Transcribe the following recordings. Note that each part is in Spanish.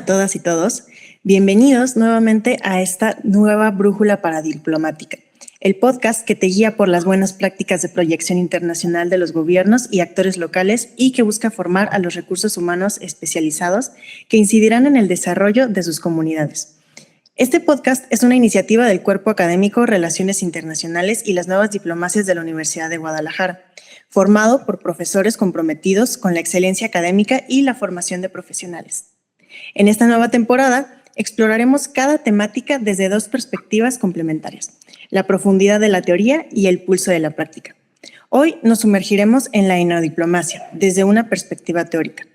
todas y todos. Bienvenidos nuevamente a esta nueva brújula paradiplomática, el podcast que te guía por las buenas prácticas de proyección internacional de los gobiernos y actores locales y que busca formar a los recursos humanos especializados que incidirán en el desarrollo de sus comunidades. Este podcast es una iniciativa del Cuerpo Académico Relaciones Internacionales y las Nuevas Diplomacias de la Universidad de Guadalajara, formado por profesores comprometidos con la excelencia académica y la formación de profesionales. En esta nueva temporada exploraremos cada temática desde dos perspectivas complementarias, la profundidad de la teoría y el pulso de la práctica. Hoy nos sumergiremos en la enodiplomacia desde una perspectiva teórica.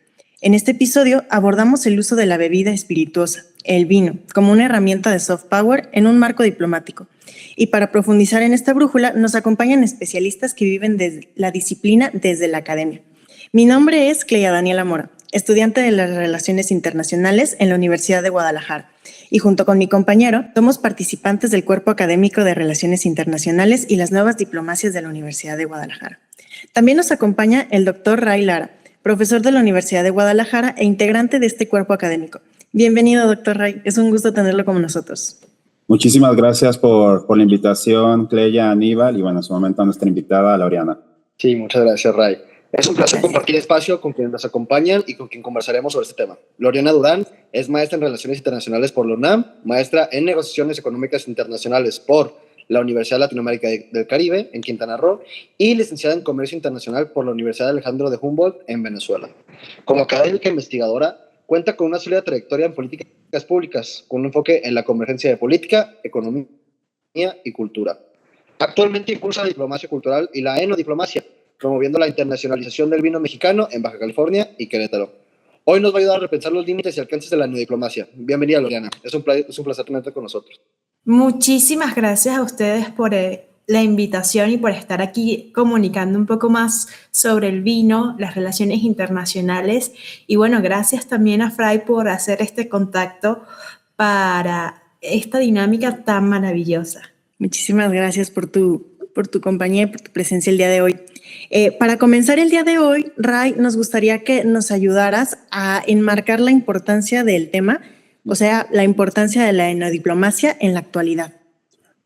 En este episodio abordamos el uso de la bebida espirituosa, el vino, como una herramienta de soft power en un marco diplomático. Y para profundizar en esta brújula nos acompañan especialistas que viven la disciplina desde la academia. Mi nombre es Cleia Daniela Mora, estudiante de las Relaciones Internacionales en la Universidad de Guadalajara. Y junto con mi compañero, somos participantes del Cuerpo Académico de Relaciones Internacionales y las Nuevas Diplomacias de la Universidad de Guadalajara. También nos acompaña el doctor Ray Lara, profesor de la Universidad de Guadalajara e integrante de este cuerpo académico. Bienvenido, doctor Ray. Es un gusto tenerlo con nosotros. Muchísimas gracias por la invitación, Cleia, Aníbal, y bueno, en su momento a nuestra invitada, Laureana. Sí, muchas gracias, Ray. Es un placer compartir espacio con quienes nos acompañan y con quien conversaremos sobre este tema. Laureana Durán es maestra en Relaciones Internacionales por la UNAM, maestra en Negociaciones Económicas Internacionales por la Universidad Latinoamérica del Caribe, en Quintana Roo, y licenciada en Comercio Internacional por la Universidad Alejandro de Humboldt, en Venezuela. Como académica investigadora, cuenta con una sólida trayectoria en políticas públicas, con un enfoque en la convergencia de política, economía y cultura. Actualmente impulsa la diplomacia cultural y la enodiplomacia, promoviendo la internacionalización del vino mexicano en Baja California y Querétaro. Hoy nos va a ayudar a repensar los límites y alcances de la enodiplomacia. Bienvenida, Laureana. Es un placer tenerte con nosotros. Muchísimas gracias a ustedes por la invitación y por estar aquí comunicando un poco más sobre el vino, las relaciones internacionales. Y bueno, gracias también a Fray por hacer este contacto para esta dinámica tan maravillosa. Muchísimas gracias por tu compañía y por tu presencia el día de hoy. Para comenzar el día de hoy, Ray, nos gustaría que nos ayudaras a enmarcar la importancia del tema, o sea, la importancia de la enodiplomacia en la actualidad.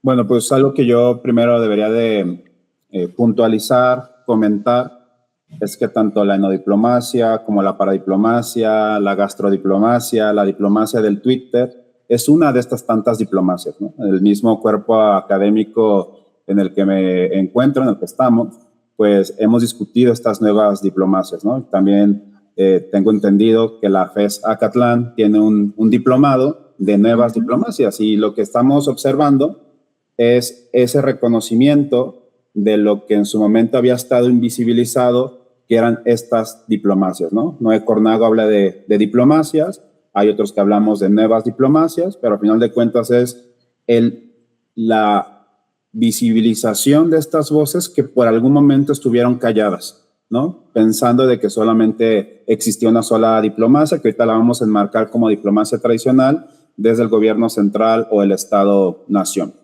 Bueno, pues algo que yo primero debería de puntualizar, comentar, es que tanto la enodiplomacia como la paradiplomacia, la gastrodiplomacia, la diplomacia del Twitter, es una de estas tantas diplomacias, ¿no? El mismo cuerpo académico en el que me encuentro, en el que estamos, pues hemos discutido estas nuevas diplomacias, ¿no? También tengo entendido que la FES Acatlán tiene un diplomado de nuevas diplomacias y lo que estamos observando es ese reconocimiento de lo que en su momento había estado invisibilizado, que eran estas diplomacias, ¿no? Noé Cornago habla de diplomacias, hay otros que hablamos de nuevas diplomacias, pero al final de cuentas es la visibilización de estas voces que por algún momento estuvieron calladas, ¿no? Pensando de que solamente existía una sola diplomacia, que ahorita la vamos a enmarcar como diplomacia tradicional desde el gobierno central o el Estado-nación.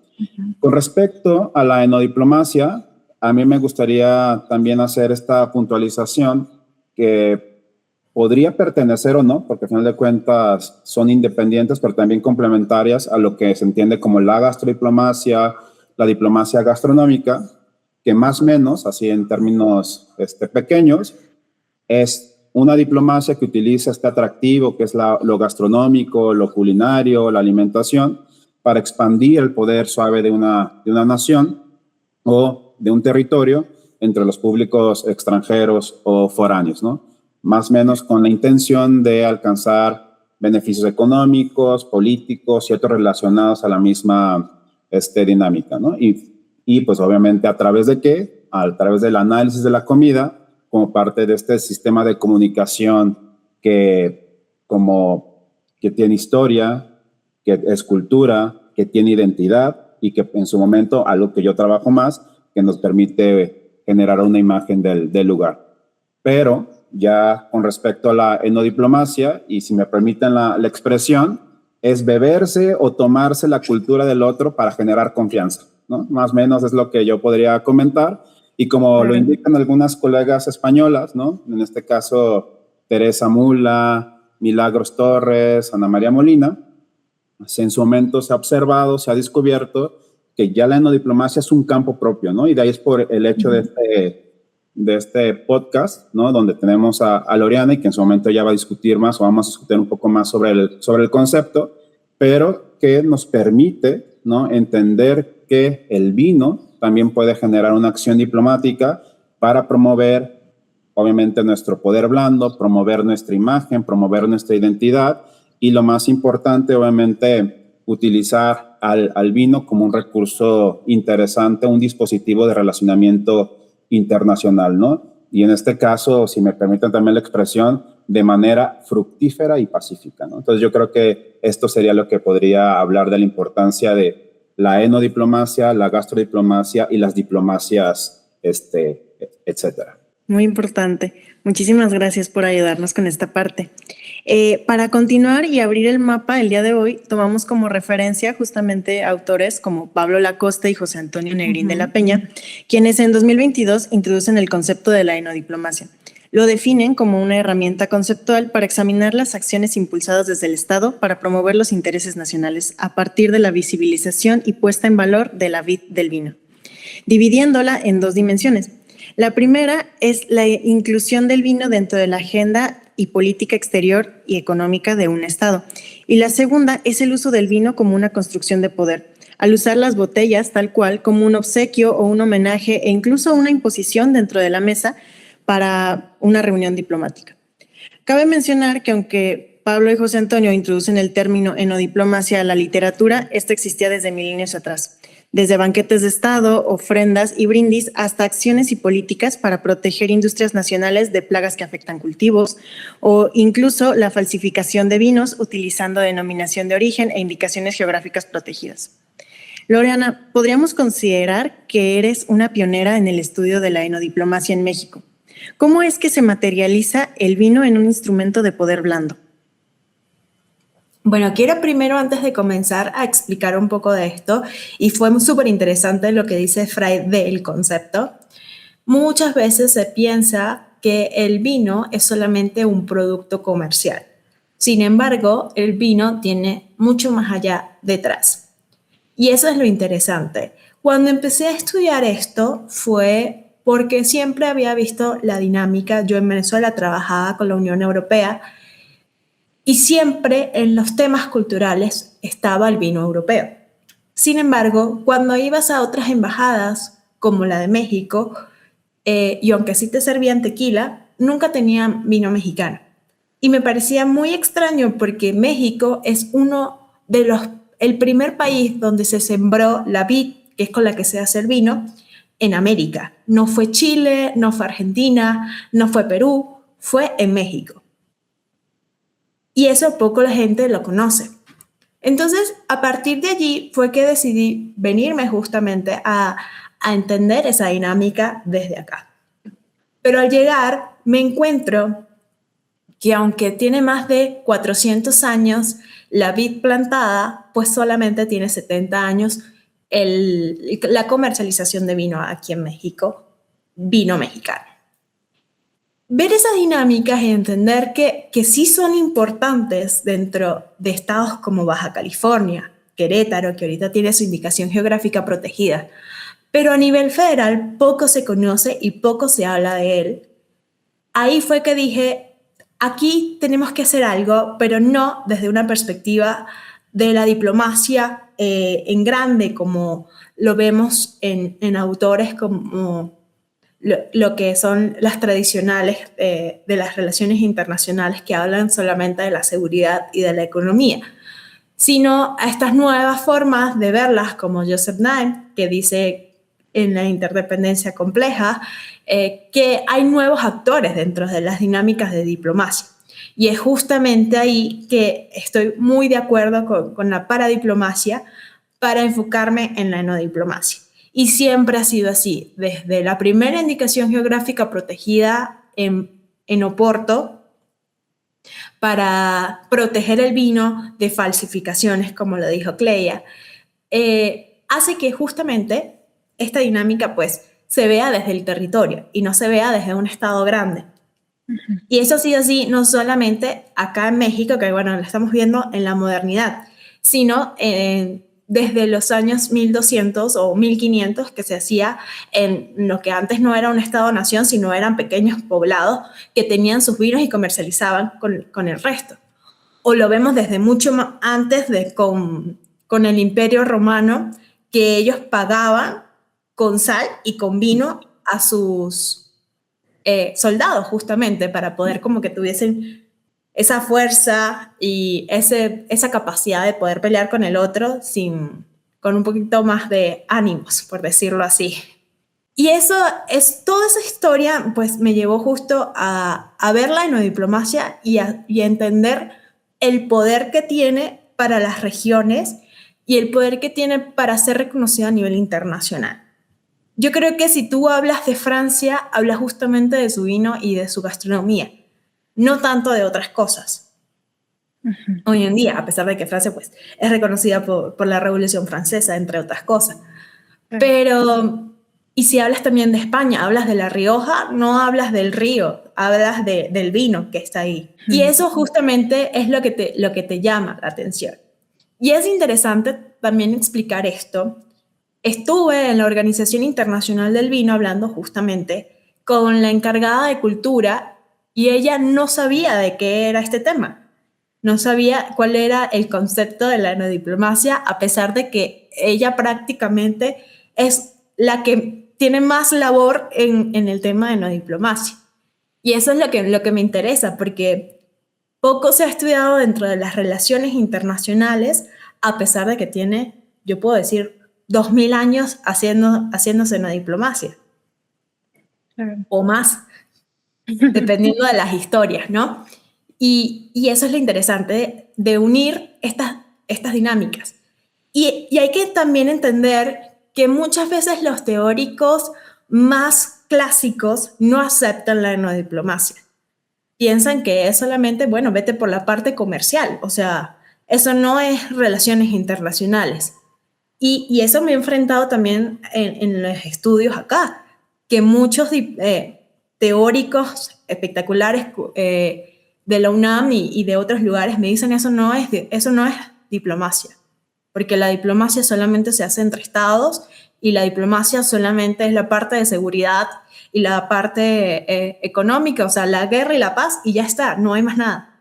Con respecto a la enodiplomacia, a mí me gustaría también hacer esta puntualización que podría pertenecer o no, porque al final de cuentas son independientes, pero también complementarias a lo que se entiende como la gastrodiplomacia, la diplomacia gastronómica, que más o menos, así en términos pequeños, es una diplomacia que utiliza este atractivo que es lo gastronómico, lo culinario, la alimentación, para expandir el poder suave de una nación o de un territorio entre los públicos extranjeros o foráneos, ¿no? Más o menos con la intención de alcanzar beneficios económicos, políticos y otros relacionados a la misma dinámica, ¿no? Y pues obviamente a través de qué? A través del análisis de la comida como parte de este sistema de comunicación que tiene historia, que es cultura, que tiene identidad y que en su momento, algo que yo trabajo más, que nos permite generar una imagen del lugar. Pero ya con respecto a la enodiplomacia, y si me permiten la expresión, es beberse o tomarse la cultura del otro para generar confianza, ¿no? Más o menos es lo que yo podría comentar. Y como lo indican algunas colegas españolas, ¿no? En este caso, Teresa Mula, Milagros Torres, Ana María Molina, en su momento se ha observado, se ha descubierto que ya la enodiplomacia es un campo propio, ¿no? Y de ahí es por el hecho de este podcast, ¿no? Donde tenemos a Loriana y que en su momento ya va a discutir más o vamos a discutir un poco más sobre el concepto, pero que nos permite, ¿no? Entender que el vino también puede generar una acción diplomática para promover, obviamente, nuestro poder blando, promover nuestra imagen, promover nuestra identidad y lo más importante, obviamente, utilizar al vino como un recurso interesante, un dispositivo de relacionamiento internacional, ¿no? Y en este caso, si me permiten también la expresión, de manera fructífera y pacífica, ¿no? Entonces yo creo que esto sería lo que podría hablar de la importancia de la enodiplomacia, la gastrodiplomacia y las diplomacias, etcétera. Muy importante. Muchísimas gracias por ayudarnos con esta parte. Para continuar y abrir el mapa el día de hoy, tomamos como referencia justamente autores como Pablo Lacoste y José Antonio Negrín de la Peña, quienes en 2022 introducen el concepto de la enodiplomacia. Lo definen como una herramienta conceptual para examinar las acciones impulsadas desde el Estado para promover los intereses nacionales a partir de la visibilización y puesta en valor de la vid del vino, dividiéndola en dos dimensiones. La primera es la inclusión del vino dentro de la agenda y política exterior y económica de un Estado. Y la segunda es el uso del vino como una construcción de poder, al usar las botellas tal cual como un obsequio o un homenaje e incluso una imposición dentro de la mesa para una reunión diplomática. Cabe mencionar que aunque Pablo y José Antonio introducen el término enodiplomacia a la literatura, esta existía desde milenios atrás, desde banquetes de Estado, ofrendas y brindis hasta acciones y políticas para proteger industrias nacionales de plagas que afectan cultivos o incluso la falsificación de vinos utilizando denominación de origen e indicaciones geográficas protegidas. Loriana, ¿podríamos considerar que eres una pionera en el estudio de la enodiplomacia en México? ¿Cómo es que se materializa el vino en un instrumento de poder blando? Bueno, quiero primero, antes de comenzar, a explicar un poco de esto, y fue súper interesante lo que dice Fray del concepto. Muchas veces se piensa que el vino es solamente un producto comercial. Sin embargo, el vino tiene mucho más allá detrás. Y eso es lo interesante. Cuando empecé a estudiar esto fue porque siempre había visto la dinámica. Yo en Venezuela trabajaba con la Unión Europea y siempre en los temas culturales estaba el vino europeo. Sin embargo, cuando ibas a otras embajadas, como la de México, y aunque sí te servían tequila, nunca tenían vino mexicano. Y me parecía muy extraño porque México es el primer país donde se sembró la vid, que es con la que se hace el vino, en América. No fue Chile, no fue Argentina, no fue Perú, fue en México. Y eso poco la gente lo conoce. Entonces, a partir de allí fue que decidí venirme justamente a entender esa dinámica desde acá. Pero al llegar me encuentro que aunque tiene más de 400 años la vid plantada, pues solamente tiene 70 años la comercialización de vino aquí en México, vino mexicano. Ver esas dinámicas y entender que sí son importantes dentro de estados como Baja California, Querétaro, que ahorita tiene su indicación geográfica protegida, pero a nivel federal poco se conoce y poco se habla de él. Ahí fue que dije, aquí tenemos que hacer algo, pero no desde una perspectiva de la diplomacia en grande, como lo vemos en autores como lo que son las tradicionales de las relaciones internacionales que hablan solamente de la seguridad y de la economía, sino a estas nuevas formas de verlas, como Joseph Nye, que dice en la interdependencia compleja, que hay nuevos actores dentro de las dinámicas de diplomacia. Y es justamente ahí que estoy muy de acuerdo con la paradiplomacia para enfocarme en la enodiplomacia. Y siempre ha sido así, desde la primera indicación geográfica protegida en Oporto para proteger el vino de falsificaciones, como lo dijo Cleia, hace que justamente esta dinámica pues se vea desde el territorio y no se vea desde un estado grande. Y eso ha sido así no solamente acá en México, que bueno, lo estamos viendo en la modernidad, sino desde los años 1200 o 1500 que se hacía en lo que antes no era un estado-nación, sino eran pequeños poblados que tenían sus vinos y comercializaban con el resto. O lo vemos desde mucho más antes con el Imperio Romano, que ellos pagaban con sal y con vino a sus soldados justamente para poder como que tuviesen esa fuerza y esa capacidad de poder pelear con el otro con un poquito más de ánimos, por decirlo así. Y toda esa historia pues me llevó justo a ver la etnodiplomacia y a entender el poder que tiene para las regiones y el poder que tiene para ser reconocida a nivel internacional. Yo creo que si tú hablas de Francia, hablas justamente de su vino y de su gastronomía, no tanto de otras cosas. Hoy en día, a pesar de que Francia pues, es reconocida por la Revolución Francesa, entre otras cosas. Pero, y si hablas también de España, hablas de La Rioja, no hablas del río, hablas del vino que está ahí. Y eso justamente es lo que te llama la atención. Y es interesante también explicar esto. Estuve en la Organización Internacional del Vino hablando justamente con la encargada de cultura y ella no sabía de qué era este tema. No sabía cuál era el concepto de la etnodiplomacia, a pesar de que ella prácticamente es la que tiene más labor en el tema de etnodiplomacia. Y eso es lo que me interesa, porque poco se ha estudiado dentro de las relaciones internacionales, a pesar de que tiene, yo puedo decir, 2000 años haciéndose una diplomacia. O más, dependiendo de las historias, ¿no? Y eso es lo interesante de unir estas dinámicas. Y hay que también entender que muchas veces los teóricos más clásicos no aceptan la etnodiplomacia. Piensan que es solamente, bueno, vete por la parte comercial, o sea, eso no es relaciones internacionales. Y eso me he enfrentado también en los estudios acá, que muchos teóricos espectaculares de la UNAM y de otros lugares me dicen eso no es diplomacia, porque la diplomacia solamente se hace entre estados y la diplomacia solamente es la parte de seguridad y la parte económica, o sea, la guerra y la paz y ya está, no hay más nada.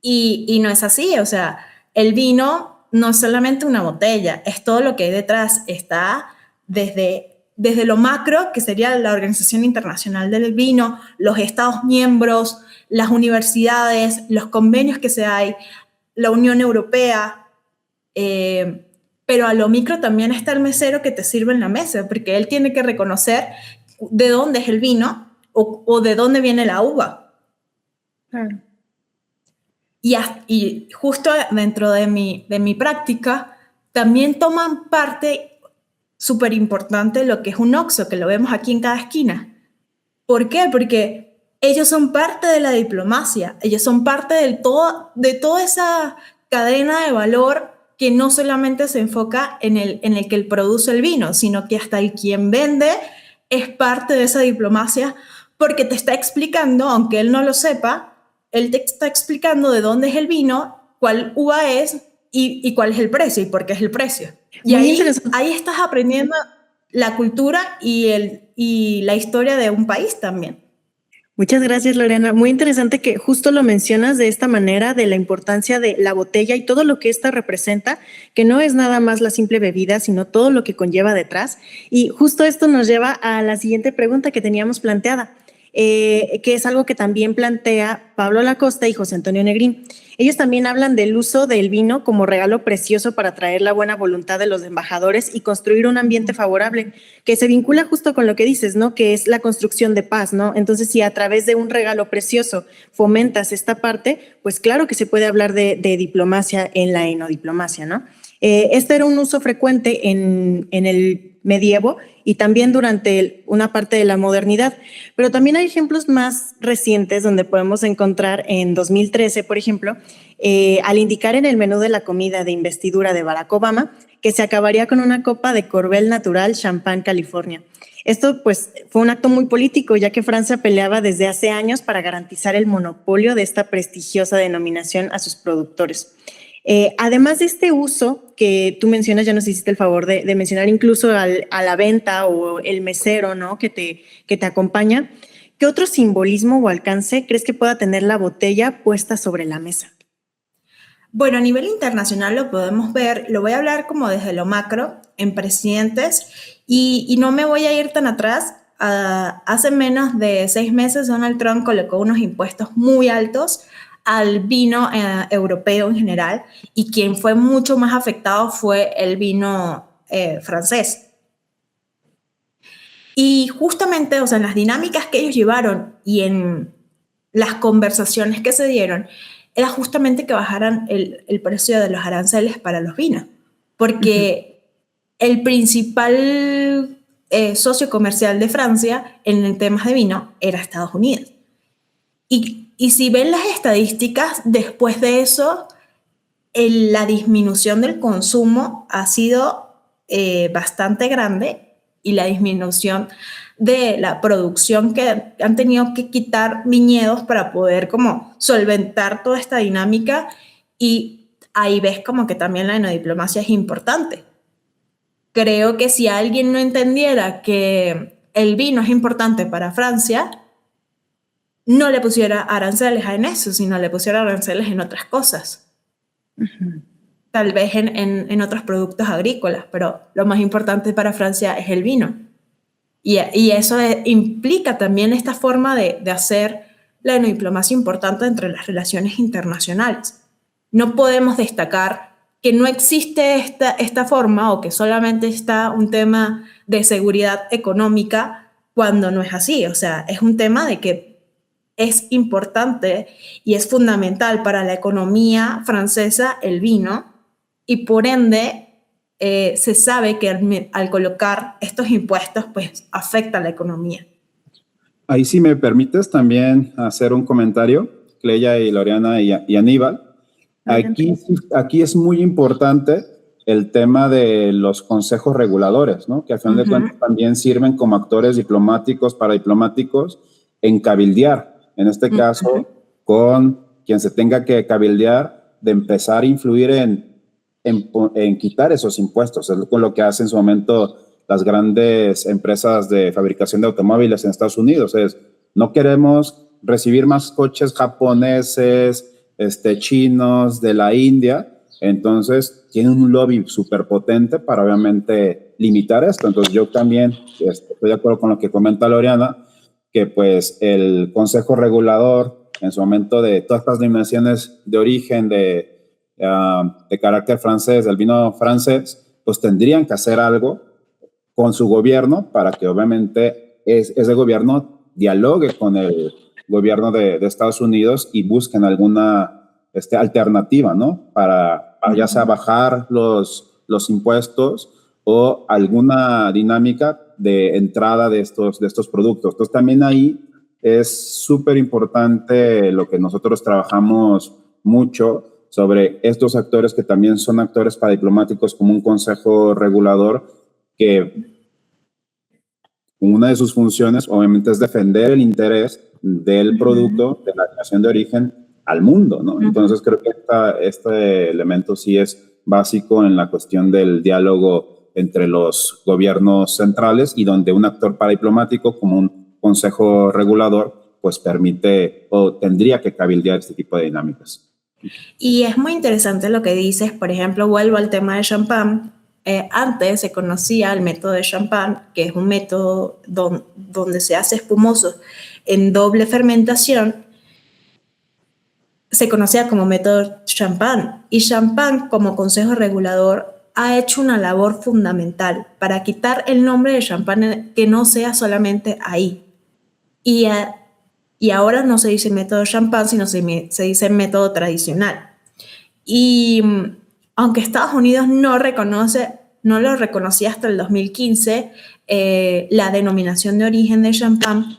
Y no es así, o sea, el vino no es solamente una botella, es todo lo que hay detrás, está desde lo macro, que sería la Organización Internacional del Vino, los Estados miembros, las universidades, los convenios que se hay, la Unión Europea, pero a lo micro también está el mesero que te sirve en la mesa, porque él tiene que reconocer de dónde es el vino o de dónde viene la uva. Claro. Y justo dentro de mi práctica, también toman parte súper importante lo que es un OXXO, que lo vemos aquí en cada esquina. ¿Por qué? Porque ellos son parte de la diplomacia, ellos son parte de toda esa cadena de valor que no solamente se enfoca en el que él produce el vino, sino que hasta el quien vende es parte de esa diplomacia, porque te está explicando, aunque él no lo sepa, él te está explicando de dónde es el vino, cuál uva es y cuál es el precio y por qué es el precio. Y ahí estás aprendiendo la cultura y la historia de un país también. Muchas gracias, Lorena. Muy interesante que justo lo mencionas de esta manera, de la importancia de la botella y todo lo que esta representa, que no es nada más la simple bebida, sino todo lo que conlleva detrás. Y justo esto nos lleva a la siguiente pregunta que teníamos planteada. Que es algo que también plantea Pablo Lacosta y José Antonio Negrín. Ellos también hablan del uso del vino como regalo precioso para atraer la buena voluntad de los embajadores y construir un ambiente favorable, que se vincula justo con lo que dices, ¿no? Que es la construcción de paz, ¿no? Entonces, si a través de un regalo precioso fomentas esta parte, pues claro que se puede hablar de diplomacia en la enodiplomacia, ¿no? Este era un uso frecuente en el medievo y también durante una parte de la modernidad. Pero también hay ejemplos más recientes donde podemos encontrar en 2013, por ejemplo, al indicar en el menú de la comida de investidura de Barack Obama que se acabaría con una copa de Corbel Natural Champagne California. Esto pues fue un acto muy político, ya que Francia peleaba desde hace años para garantizar el monopolio de esta prestigiosa denominación a sus productores. Además de este uso que tú mencionas, ya nos hiciste el favor de mencionar incluso a la venta o el mesero, ¿no? que te acompaña, ¿qué otro simbolismo o alcance crees que pueda tener la botella puesta sobre la mesa? Bueno, a nivel internacional lo podemos ver, lo voy a hablar como desde lo macro, en presidentes, y no me voy a ir tan atrás. Hace menos de 6 meses Donald Trump colocó unos impuestos muy altos al vino europeo en general, y quien fue mucho más afectado fue el vino francés. Y justamente, o sea, en las dinámicas que ellos llevaron y en las conversaciones que se dieron, era justamente que bajaran el precio de los aranceles para los vinos, porque el principal socio comercial de Francia en temas de vino era Estados Unidos. Y si ven las estadísticas, después de eso, la disminución del consumo ha sido bastante grande, y la disminución de la producción, que han tenido que quitar viñedos para poder como solventar toda esta dinámica, y ahí ves como que también la enodiplomacia es importante. Creo que si alguien no entendiera que el vino es importante para Francia, no le pusiera aranceles en eso, sino le pusiera aranceles en otras cosas. Tal vez en otros productos agrícolas, pero lo más importante para Francia es el vino. Y eso implica también esta forma de hacer la enodiplomacia importante entre las relaciones internacionales. No podemos destacar que no existe esta forma, o que solamente está un tema de seguridad económica, cuando no es así. O sea, es un tema de que es importante y es fundamental para la economía francesa el vino, y por ende se sabe que al colocar estos impuestos pues afecta a la economía. Ahí, si me permites también hacer un comentario, Cleya y Loriana y Aníbal. Aquí es muy importante el tema de los consejos reguladores, ¿no? Que a fin de cuentas también sirven como actores diplomáticos, paradiplomáticos, en cabildear, en este caso, con quien se tenga que cabildear, de empezar a influir en quitar esos impuestos. Es con lo que hacen en su momento las grandes empresas de fabricación de automóviles en Estados Unidos. No queremos recibir más coches japoneses, chinos, de la India. Entonces tienen un lobby súper potente para obviamente limitar esto. Entonces yo también estoy de acuerdo con lo que comenta Loriana, que pues el Consejo Regulador, en su momento, de todas estas denominaciones de origen de carácter francés, del vino francés, pues tendrían que hacer algo con su gobierno para que obviamente ese gobierno dialogue con el gobierno de Estados Unidos y busquen alguna alternativa, ¿no? Para ya sea bajar los impuestos o alguna dinámica de entrada de estos productos. Entonces también ahí es súper importante lo que nosotros trabajamos mucho sobre estos actores, que también son actores paradiplomáticos, como un consejo regulador, que una de sus funciones obviamente es defender el interés del producto, de la nación de origen, al mundo, ¿no? Entonces creo que este elemento sí es básico en la cuestión del diálogo entre los gobiernos centrales, y donde un actor paradiplomático como un consejo regulador pues permite o tendría que cabildear este tipo de dinámicas. Y es muy interesante lo que dices. Por ejemplo, vuelvo al tema de champán. Antes se conocía el método de champán, que es un método donde se hace espumoso en doble fermentación. Se conocía como método champán, y champán, como consejo regulador, ha hecho una labor fundamental para quitar el nombre de champán, que no sea solamente ahí. Y ahora no se dice método champán, sino se dice método tradicional. Y aunque Estados Unidos no lo reconocía hasta el 2015, la denominación de origen de champán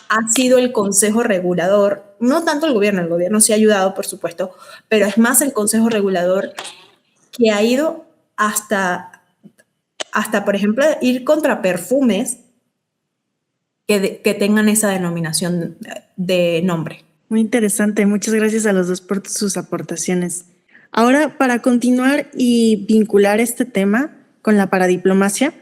ha sido el consejo regulador, no tanto el gobierno sí ha ayudado, por supuesto, pero es más el consejo regulador, que ha ido hasta por ejemplo, ir contra perfumes que tengan esa denominación de nombre. Muy interesante. Muchas gracias a los dos por sus aportaciones. Ahora, para continuar y vincular este tema con la paradiplomacia,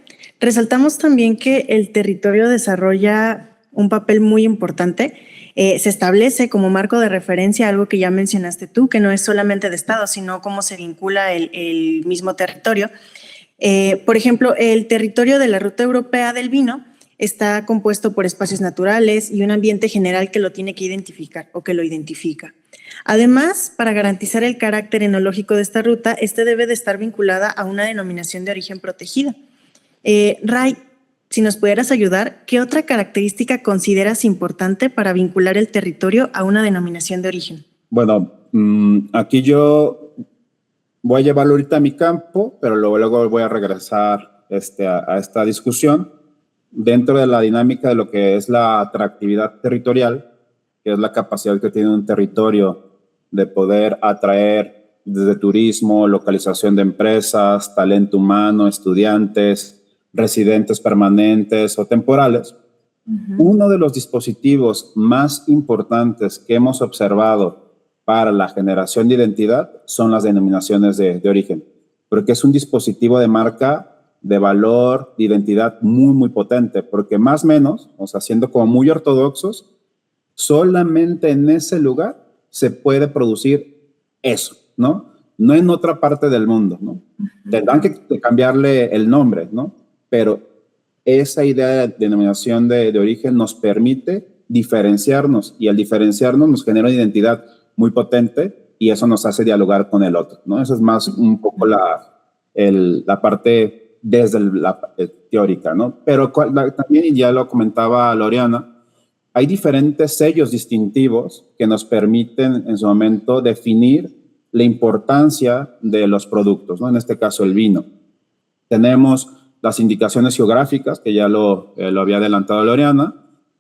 resaltamos también que el territorio desarrolla un papel muy importante. Se establece como marco de referencia algo que ya mencionaste tú, que no es solamente de Estado, sino cómo se vincula el mismo territorio. Por ejemplo, el territorio de la Ruta Europea del Vino está compuesto por espacios naturales y un ambiente general que lo tiene que identificar o que lo identifica. Además, para garantizar el carácter enológico de esta ruta, debe de estar vinculada a una denominación de origen protegida. Ray, si nos pudieras ayudar, ¿qué otra característica consideras importante para vincular el territorio a una denominación de origen? Bueno, aquí yo voy a llevarlo ahorita a mi campo, pero luego voy a regresar a esta discusión dentro de la dinámica de lo que es la atractividad territorial, que es la capacidad que tiene un territorio de poder atraer desde turismo, localización de empresas, talento humano, estudiantes, residentes permanentes o temporales. Uno de los dispositivos más importantes que hemos observado para la generación de identidad son las denominaciones de origen, porque es un dispositivo de marca, de valor, de identidad muy, muy potente, porque más o menos, o sea, siendo como muy ortodoxos, solamente en ese lugar se puede producir eso, ¿no? No en otra parte del mundo, ¿no? Tendrán que cambiarle el nombre, ¿no? Pero esa idea de denominación de origen nos permite diferenciarnos, y al diferenciarnos nos genera una identidad muy potente y eso nos hace dialogar con el otro, ¿no? Esa es más un poco la parte desde la teórica, ¿no? Pero también, y ya lo comentaba Loriana, hay diferentes sellos distintivos que nos permiten en su momento definir la importancia de los productos, ¿no? En este caso el vino. Tenemos las indicaciones geográficas, que ya lo había adelantado Loriana,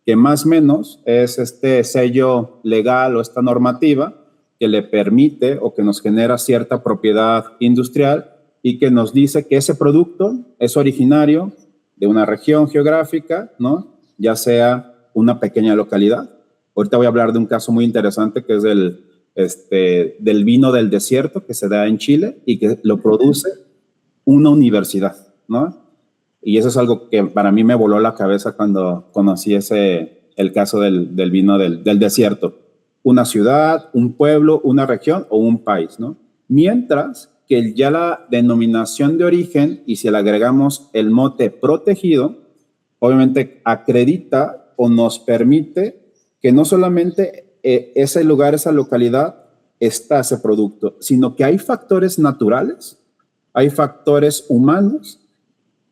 que más o menos es este sello legal o esta normativa que le permite o que nos genera cierta propiedad industrial y que nos dice que ese producto es originario de una región geográfica, ¿no? Ya sea una pequeña localidad. Ahorita voy a hablar de un caso muy interesante que es del vino del desierto que se da en Chile y que lo produce una universidad, ¿no? Y eso es algo que para mí me voló la cabeza cuando conocí el caso del vino del desierto. Una ciudad, un pueblo, una región o un país, ¿no? Mientras que ya la denominación de origen, y si le agregamos el mote protegido, obviamente acredita o nos permite que no solamente ese lugar, esa localidad, está ese producto, sino que hay factores naturales, hay factores humanos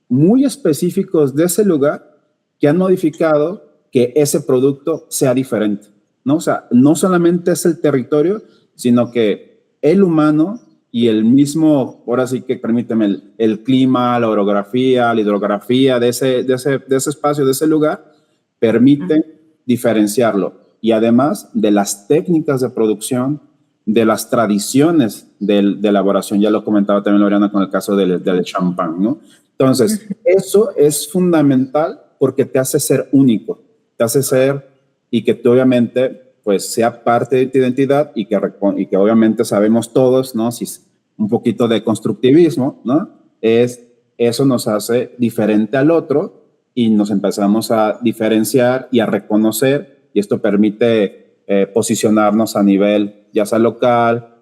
muy específicos de ese lugar que han modificado que ese producto sea diferente, ¿no? O sea, no solamente es el territorio, sino que el humano y el mismo, ahora sí que permíteme, el clima, la orografía, la hidrografía de ese espacio, de ese lugar, permiten diferenciarlo. Y además de las técnicas de producción, de las tradiciones de elaboración, ya lo comentaba también Loriana con el caso del champán, ¿no? Entonces, eso es fundamental porque te hace ser único, te hace ser y que tú obviamente pues sea parte de tu identidad y que obviamente sabemos todos, ¿no? Si es un poquito de constructivismo, ¿no? Eso nos hace diferente al otro y nos empezamos a diferenciar y a reconocer y esto permite posicionarnos a nivel ya sea local,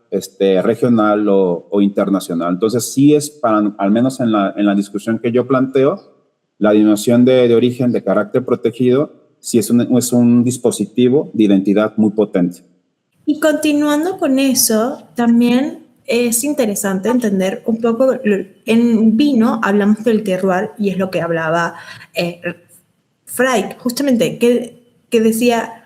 regional o internacional. Entonces sí es al menos en la discusión que yo planteo, la denominación de origen de carácter protegido sí es un dispositivo de identidad muy potente. Y continuando con eso, también es interesante entender un poco, en vino hablamos del terroir y es lo que hablaba Fray, justamente, que decía,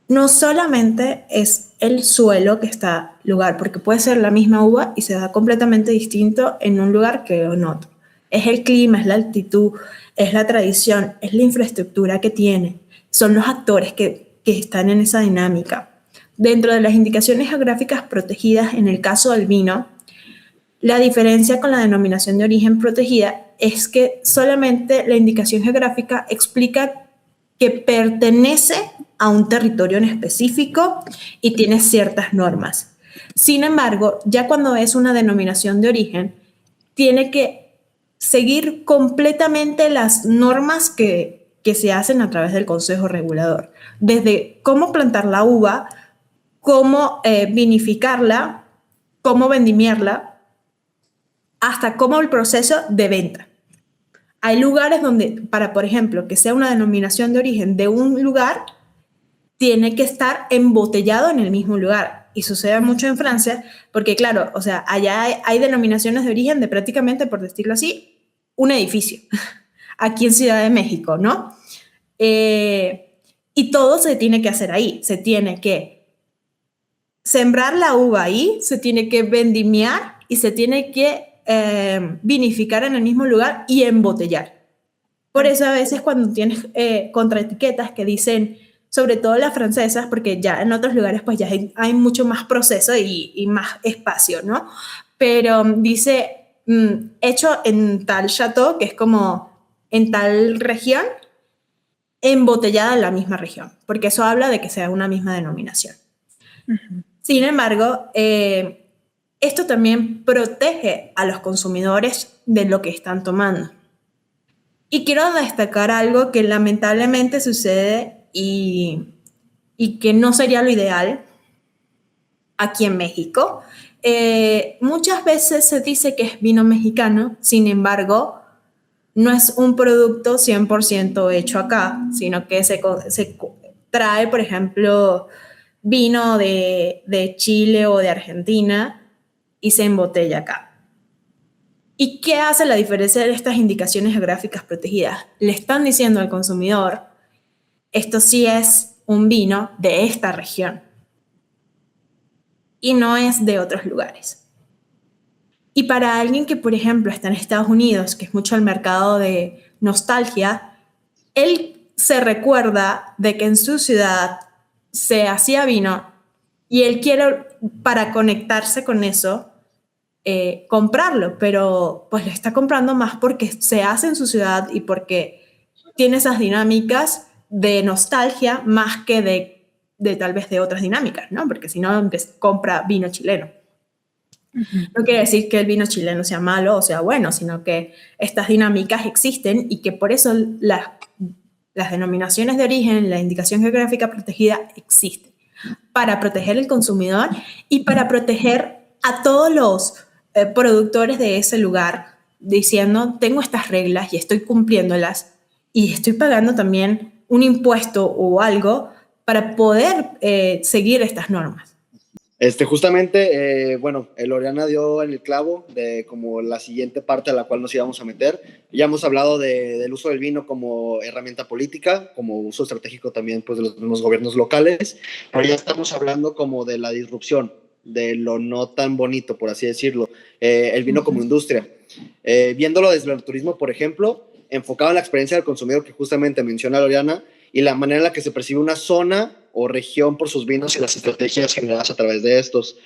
no solamente es el suelo que está lugar, porque puede ser la misma uva y se da completamente distinto en un lugar que en otro. Es el clima, es la altitud, es la tradición, es la infraestructura que tiene, son los actores que están en esa dinámica. Dentro de las indicaciones geográficas protegidas, en el caso del vino, La diferencia con la denominación de origen protegida es que solamente la indicación geográfica explica que pertenece a un territorio en específico y tiene ciertas normas. Sin embargo, ya cuando es una denominación de origen, tiene que seguir completamente las normas que se hacen a través del Consejo Regulador, desde cómo plantar la uva, cómo vinificarla, cómo vendimiarla, hasta cómo el proceso de venta. Hay lugares donde, para, por ejemplo, que sea una denominación de origen de un lugar, tiene que estar embotellado en el mismo lugar. Y sucede mucho en Francia, porque claro, o sea, allá hay denominaciones de origen de prácticamente, por decirlo así, un edificio. Aquí en Ciudad de México, ¿no? Y todo se tiene que hacer ahí. Se tiene que sembrar la uva ahí, se tiene que vendimiar y se tiene que vinificar en el mismo lugar y embotellar. Por eso a veces cuando tienes contraetiquetas que dicen, sobre todo las francesas, porque ya en otros lugares pues ya hay mucho más proceso y más espacio, ¿no? Pero dice hecho en tal chateau, que es como en tal región, embotellada en la misma región, porque eso habla de que sea una misma denominación. Uh-huh. Sin embargo, esto también protege a los consumidores de lo que están tomando. Y quiero destacar algo que lamentablemente sucede y que no sería lo ideal aquí en México. Muchas veces se dice que es vino mexicano, sin embargo, no es un producto 100% hecho acá, sino que se trae, por ejemplo, vino de Chile o de Argentina y se embotella acá. ¿Y qué hace la diferencia de estas indicaciones geográficas protegidas? Le están diciendo al consumidor, esto sí es un vino de esta región y no es de otros lugares. Y para alguien que, por ejemplo, está en Estados Unidos, que es mucho el mercado de nostalgia, él se recuerda de que en su ciudad se hacía vino y él quiere, para conectarse con eso, comprarlo, pero pues lo está comprando más porque se hace en su ciudad y porque tiene esas dinámicas de nostalgia más que de tal vez de otras dinámicas, ¿no? Porque si no, compra vino chileno. Uh-huh. No quiere decir que el vino chileno sea malo o sea bueno, sino que estas dinámicas existen y que por eso las denominaciones de origen, la indicación geográfica protegida existen, para proteger al consumidor y para proteger a todos los productores de ese lugar, diciendo, tengo estas reglas y estoy cumpliéndolas y estoy pagando también un impuesto o algo para poder seguir estas normas. Justamente, bueno, Loriana dio en el clavo de como la siguiente parte a la cual nos íbamos a meter. Ya hemos hablado del uso del vino como herramienta política, como uso estratégico también pues, de los mismos gobiernos locales, pero ya estamos hablando como de la disrupción, de lo no tan bonito, por así decirlo, el vino como industria. Viéndolo desde el turismo, por ejemplo, enfocado en la experiencia del consumidor que justamente menciona Loriana y la manera en la que se percibe una zona o región por sus vinos y las estrategias generadas a través de estos.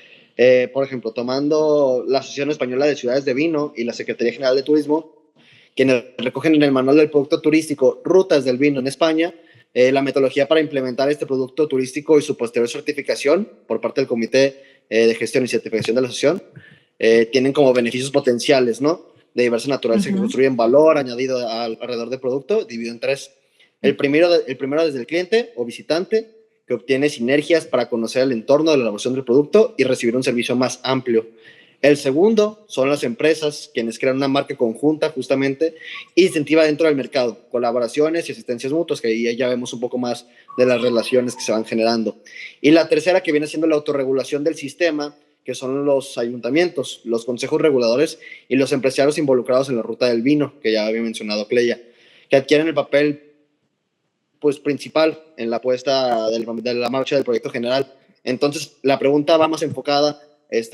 Por ejemplo, tomando la Asociación Española de Ciudades de Vino y la Secretaría General de Turismo, quienes recogen en el manual del producto turístico Rutas del Vino en España, la metodología para implementar este producto turístico y su posterior certificación por parte del Comité de Gestión y Certificación de la Asociación, tienen como beneficios potenciales, ¿no? De diversa naturaleza, uh-huh, que construyen valor añadido alrededor del producto, dividido en tres. El primero desde el cliente o visitante, que obtiene sinergias para conocer el entorno de la elaboración del producto y recibir un servicio más amplio. El segundo son las empresas, quienes crean una marca conjunta justamente e incentiva dentro del mercado, colaboraciones y asistencias mutuas, que ahí ya vemos un poco más de las relaciones que se van generando. Y la tercera, que viene siendo la autorregulación del sistema, que son los ayuntamientos, los consejos reguladores y los empresarios involucrados en la ruta del vino, que ya había mencionado Cleya, que adquieren el papel pues, principal en la puesta de la marcha del proyecto general. Entonces, la pregunta va más enfocada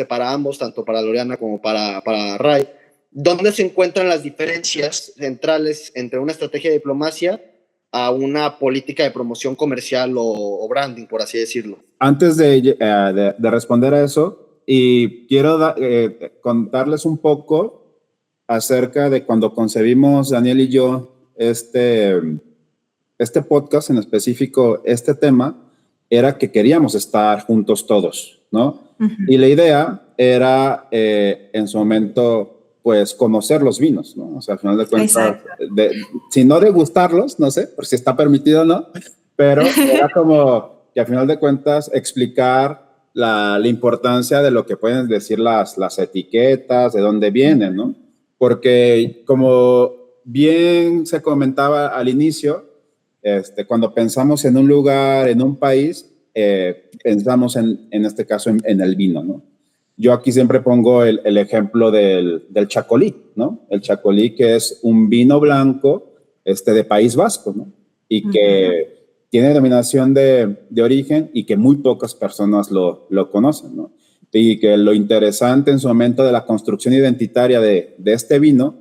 para ambos, tanto para Loriana como para Ray. ¿Dónde se encuentran las diferencias centrales entre una estrategia de diplomacia a una política de promoción comercial o branding, por así decirlo? Antes de responder a eso, y quiero contarles un poco acerca de cuando concebimos Daniel y yo este podcast, en específico este tema, era que queríamos estar juntos todos, ¿no? Uh-huh. Y la idea era en su momento pues conocer los vinos, ¿no? O sea, al final de cuentas, si no degustarlos, no sé, por si está permitido o no, pero era como que al final de cuentas explicar la importancia de lo que pueden decir las etiquetas, de dónde vienen, ¿no? Porque como bien se comentaba al inicio, cuando pensamos en un lugar, en un país, pensamos en este caso en el vino, ¿no? Yo aquí siempre pongo el ejemplo del Chacolí, ¿no? El Chacolí, que es un vino blanco de País Vasco, ¿no? Y que tiene denominación de origen y que muy pocas personas lo conocen, ¿no? Y que lo interesante en su momento de la construcción identitaria de este vino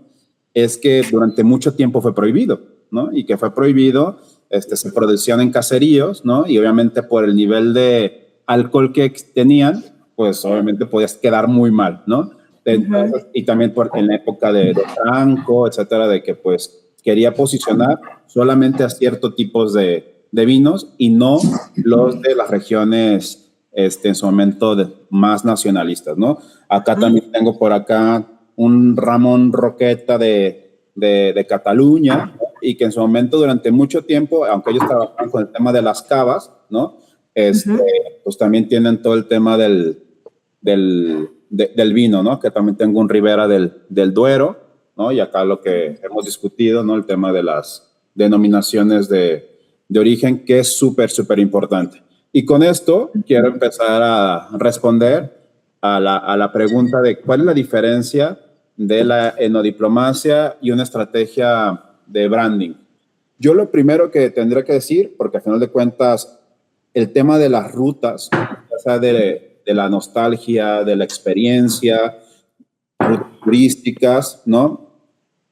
es que durante mucho tiempo fue prohibido, ¿no? Y que fue prohibido, se producían en caseríos, ¿no? Y obviamente por el nivel de alcohol que tenían, pues obviamente podías quedar muy mal, ¿no? Entonces, y también en la época de Franco, etcétera, de que pues quería posicionar solamente a ciertos tipos de vinos y no los de las regiones en su momento más nacionalistas, ¿no? Acá también tengo por acá un Ramón Roqueta de Cataluña, ¿no? Y que en su momento durante mucho tiempo, aunque ellos trabajaban con el tema de las cavas, ¿no? Pues también tienen todo el tema del vino, ¿no? Que también tengo un Ribera del Duero, ¿no? Y acá lo que hemos discutido, ¿no? El tema de las denominaciones de origen, que es súper, súper importante. Y con esto quiero empezar a responder a la pregunta de cuál es la diferencia de la enodiplomacia y una estrategia de branding. Yo lo primero que tendría que decir, porque al final de cuentas, el tema de las rutas, o sea, de la nostalgia, de la experiencia, turísticas, ¿no?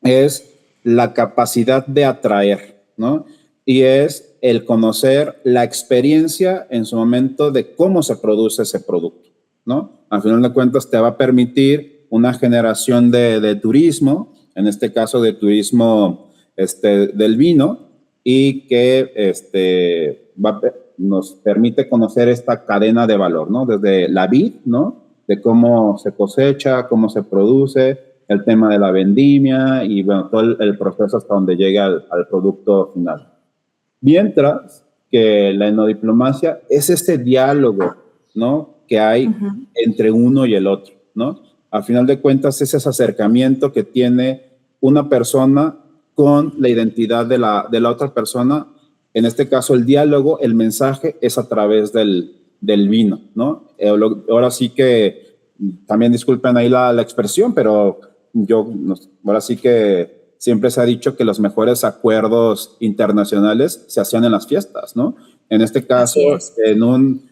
Es la capacidad de atraer, ¿no? Y es el conocer la experiencia en su momento de cómo se produce ese producto, ¿no? Al final de cuentas te va a permitir una generación de turismo, en este caso de turismo del vino, y que nos permite conocer esta cadena de valor, ¿no? Desde la vid, ¿no? De cómo se cosecha, cómo se produce, el tema de la vendimia y, bueno, todo el proceso hasta donde llega al producto final. Mientras que la enodiplomacia es este diálogo, ¿no? Que hay entre uno y el otro, ¿no? Al final de cuentas es ese acercamiento que tiene una persona con la identidad de la otra persona. En este caso, el diálogo, el mensaje es a través del vino, ¿no? Ahora sí que, también disculpen ahí la expresión, pero ahora sí que siempre se ha dicho que los mejores acuerdos internacionales se hacían en las fiestas, ¿no? En este caso, en un,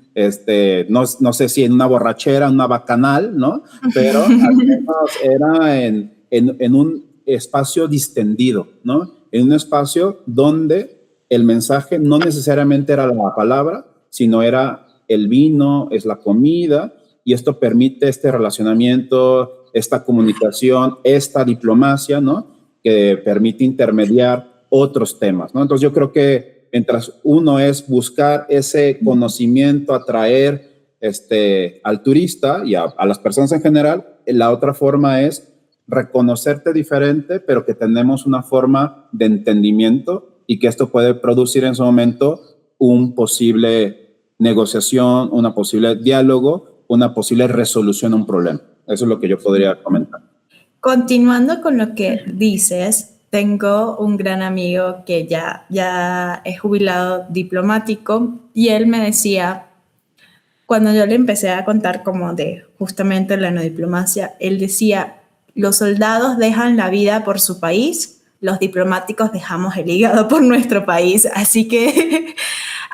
no sé si en una borrachera, una bacanal, ¿no? Pero al menos era en un espacio distendido, ¿no? En un espacio donde el mensaje no necesariamente era la palabra, sino era el vino, es la comida, y esto permite este relacionamiento, esta comunicación, esta diplomacia, ¿no? Que permite intermediar otros temas, ¿no? Entonces yo creo que mientras uno es buscar ese conocimiento, atraer al turista y a las personas en general, la otra forma es reconocerte diferente, pero que tenemos una forma de entendimiento y que esto puede producir en su momento un posible negociación, una posible diálogo, una posible resolución a un problema. Eso es lo que yo podría comentar. Continuando con lo que dices, tengo un gran amigo que ya es jubilado diplomático y él me decía, cuando yo le empecé a contar como de justamente la no diplomacia, él decía, los soldados dejan la vida por su país, los diplomáticos dejamos el hígado por nuestro país, así que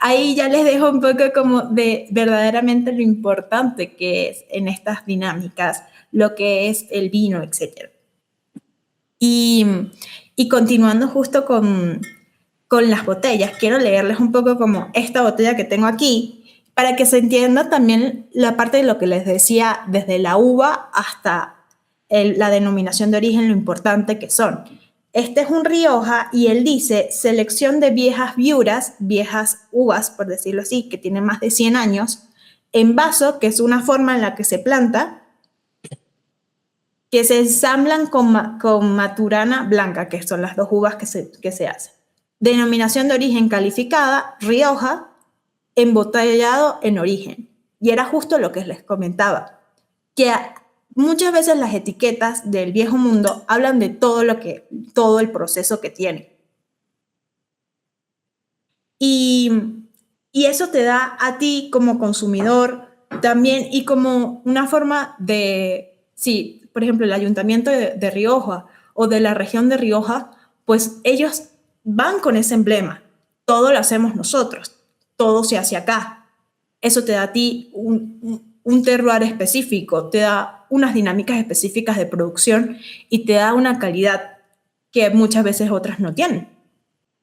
ahí ya les dejo un poco como de verdaderamente lo importante que es en estas dinámicas, lo que es el vino, etc. Y continuando justo con las botellas, quiero leerles un poco como esta botella que tengo aquí, para que se entienda también la parte de lo que les decía, desde la uva hasta la denominación de origen, lo importante que son. Este es un Rioja y él dice selección de viejas viuras, viejas uvas, por decirlo así, que tienen más de 100 años, en vaso, que es una forma en la que se planta, que se ensamblan con maturana blanca, que son las dos uvas que se hacen. Denominación de origen calificada, Rioja, embotellado en origen. Y era justo lo que les comentaba, que muchas veces las etiquetas del viejo mundo hablan de todo el proceso que tiene. Y eso te da a ti como consumidor también y como una forma de, sí, por ejemplo, el Ayuntamiento de Rioja o de la región de Rioja, pues ellos van con ese emblema. Todo lo hacemos nosotros, todo se hace acá. Eso te da a ti un terroir específico, te da unas dinámicas específicas de producción y te da una calidad que muchas veces otras no tienen.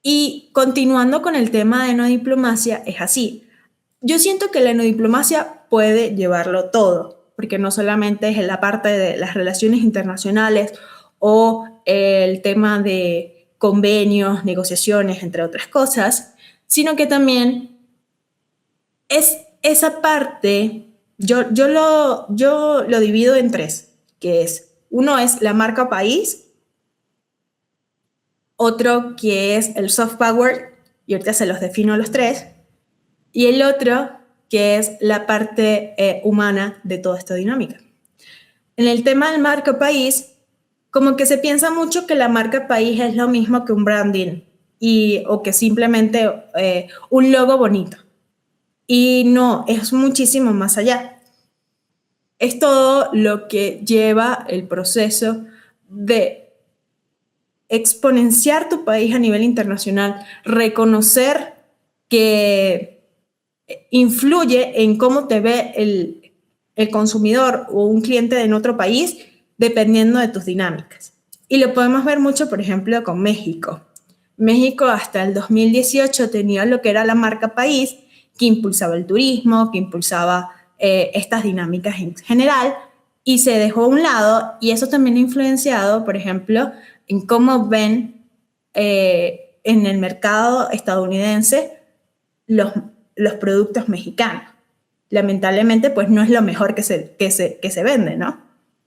Y continuando con el tema de enodiplomacia, es así. Yo siento que la enodiplomacia puede llevarlo todo, porque no solamente es en la parte de las relaciones internacionales o el tema de convenios, negociaciones, entre otras cosas, sino que también es esa parte, yo lo divido en tres, que es, uno es la marca país, otro que es el soft power, y ahorita se los defino los tres, y el otro que es la parte humana de toda esta dinámica. En el tema del marca país, como que se piensa mucho que la marca país es lo mismo que un branding o que simplemente un logo bonito. Y no, es muchísimo más allá. Es todo lo que lleva el proceso de exponenciar tu país a nivel internacional, reconocer que influye en cómo te ve el consumidor o un cliente en otro país dependiendo de tus dinámicas. Y lo podemos ver mucho, por ejemplo, con México. México hasta el 2018 tenía lo que era la marca país, que impulsaba el turismo, que impulsaba estas dinámicas en general, y se dejó a un lado, y eso también ha influenciado, por ejemplo, en cómo ven en el mercado estadounidense los productos mexicanos. Lamentablemente, pues no es lo mejor que se vende, ¿no?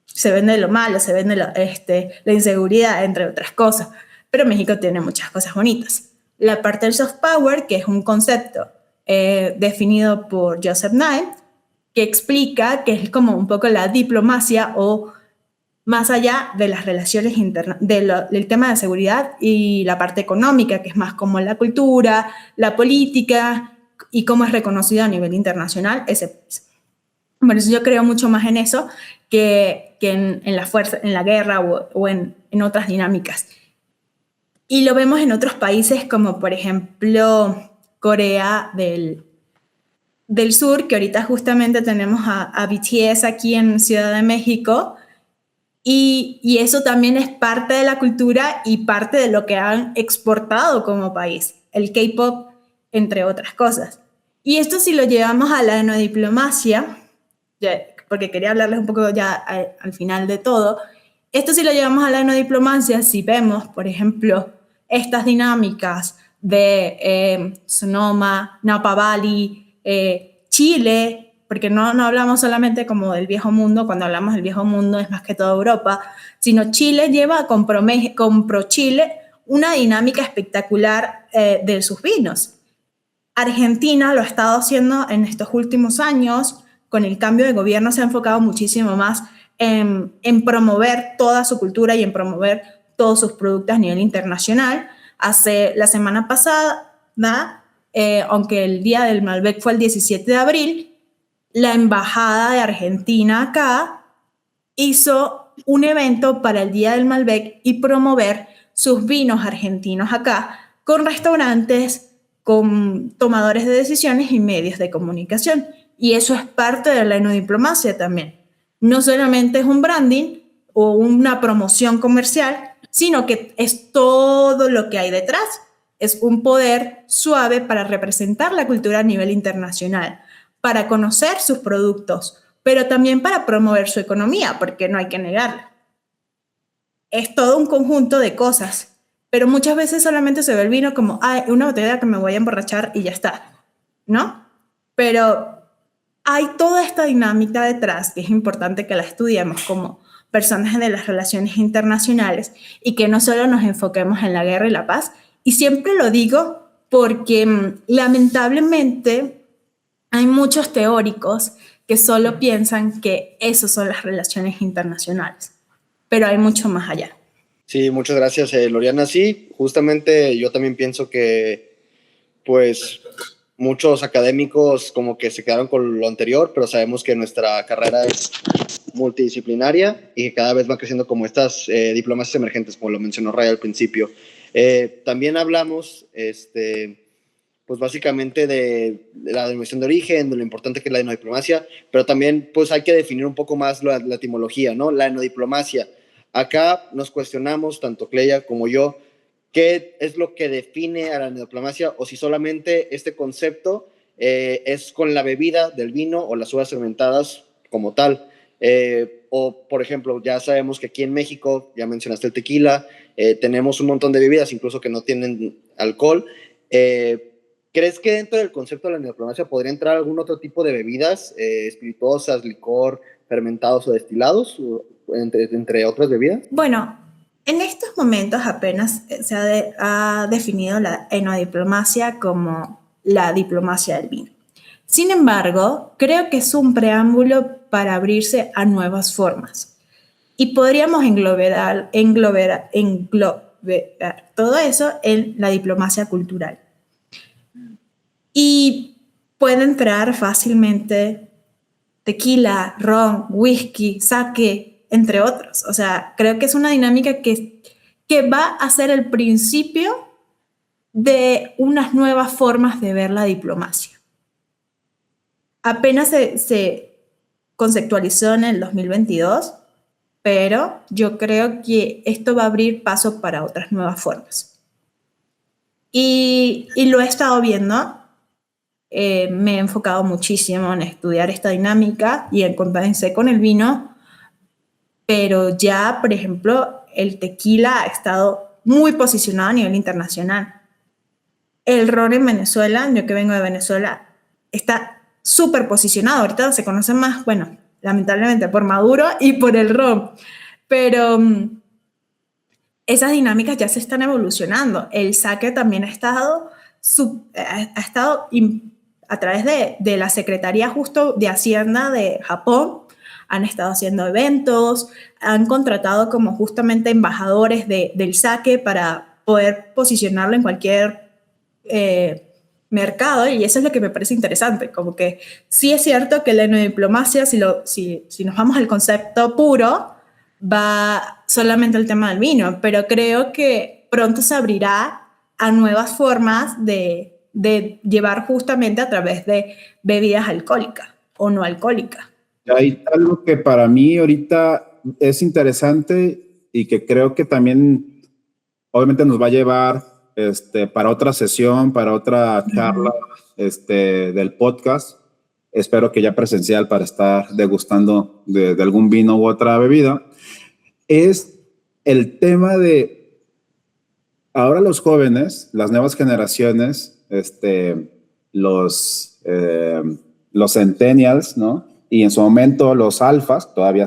Se vende lo malo, se vende la inseguridad, entre otras cosas. Pero México tiene muchas cosas bonitas. La parte del soft power, que es un concepto definido por Joseph Nye, que explica que es como un poco la diplomacia o más allá de las relaciones internas, del tema de seguridad y la parte económica, que es más como la cultura, la política y cómo es reconocido a nivel internacional ese país. Bueno, yo creo mucho más en eso que en la fuerza, en la guerra o en otras dinámicas. Y lo vemos en otros países como, por ejemplo, Corea del Sur, que ahorita justamente tenemos a BTS aquí en Ciudad de México, y eso también es parte de la cultura y parte de lo que han exportado como país, el K-pop, entre otras cosas. Y esto si lo llevamos a la enodiplomacia, porque quería hablarles un poco ya al final de todo, esto si lo llevamos a la enodiplomacia, si vemos, por ejemplo, estas dinámicas de Sonoma, Napa Valley, Chile, porque no hablamos solamente como del viejo mundo, cuando hablamos del viejo mundo es más que todo Europa, sino Chile lleva con ProChile una dinámica espectacular de sus vinos. Argentina lo ha estado haciendo en estos últimos años, con el cambio de gobierno se ha enfocado muchísimo más en promover toda su cultura y en promover todos sus productos a nivel internacional. La semana pasada, aunque el día del Malbec fue el 17 de abril, la Embajada de Argentina acá hizo un evento para el Día del Malbec y promover sus vinos argentinos acá con restaurantes, con tomadores de decisiones y medios de comunicación. Y eso es parte de la enodiplomacia también. No solamente es un branding o una promoción comercial, sino que es todo lo que hay detrás. Es un poder suave para representar la cultura a nivel internacional, para conocer sus productos, pero también para promover su economía, porque no hay que negarlo. Es todo un conjunto de cosas, pero muchas veces solamente se ve el vino como una botella que me voy a emborrachar y ya está, ¿no? Pero hay toda esta dinámica detrás que es importante que la estudiemos como personas de las relaciones internacionales y que no solo nos enfoquemos en la guerra y la paz. Y siempre lo digo porque lamentablemente hay muchos teóricos que solo piensan que eso son las relaciones internacionales, pero hay mucho más allá. Sí, muchas gracias, Loriana. Sí, justamente yo también pienso que, pues, muchos académicos como que se quedaron con lo anterior, pero sabemos que nuestra carrera es multidisciplinaria y que cada vez va creciendo como estas diplomacias emergentes, como lo mencionó Ray al principio. También hablamos, pues básicamente de la denominación de origen, de lo importante que es la etnodiplomacia, pero también pues hay que definir un poco más la etimología, ¿no? La etnodiplomacia. Acá nos cuestionamos, tanto Cleya como yo, qué es lo que define a la etnodiplomacia o si solamente este concepto es con la bebida del vino o las uvas fermentadas como tal. O, por ejemplo, ya sabemos que aquí en México, ya mencionaste el tequila, tenemos un montón de bebidas, incluso que no tienen alcohol. ¿Crees que dentro del concepto de la etnodiplomacia podría entrar algún otro tipo de bebidas, espirituosas, licor, fermentados o destilados, entre otras bebidas? Bueno, en estos momentos apenas se ha definido la etnodiplomacia como la diplomacia del vino. Sin embargo, creo que es un preámbulo para abrirse a nuevas formas. Y podríamos englobar todo eso en la diplomacia cultural. Y puede entrar fácilmente tequila, ron, whisky, sake, entre otros. O sea, creo que es una dinámica que va a ser el principio de unas nuevas formas de ver la diplomacia. Apenas se conceptualizó en el 2022, pero yo creo que esto va a abrir paso para otras nuevas formas. Y lo he estado viendo. Me he enfocado muchísimo en estudiar esta dinámica y comencé con el vino, pero ya, por ejemplo, el tequila ha estado muy posicionado a nivel internacional. El ron en Venezuela, yo que vengo de Venezuela, está súper posicionado. Ahorita se conoce más, bueno, lamentablemente por Maduro y por el ron, pero esas dinámicas ya se están evolucionando. El sake también ha estado a través de la Secretaría justo de Hacienda de Japón, han estado haciendo eventos, han contratado como justamente embajadores del sake para poder posicionarlo en cualquier mercado, y eso es lo que me parece interesante, como que sí es cierto que la etnodiplomacia, si nos vamos al concepto puro, va solamente el tema del vino, pero creo que pronto se abrirá a nuevas formas de llevar justamente a través de bebidas alcohólicas o no alcohólicas. Hay algo que para mí ahorita es interesante y que creo que también obviamente nos va a llevar para otra sesión, para otra charla del podcast. Espero que ya presencial para estar degustando de algún vino u otra bebida. Es el tema de ahora los jóvenes, las nuevas generaciones, los centennials, ¿no? Y en su momento los alfas todavía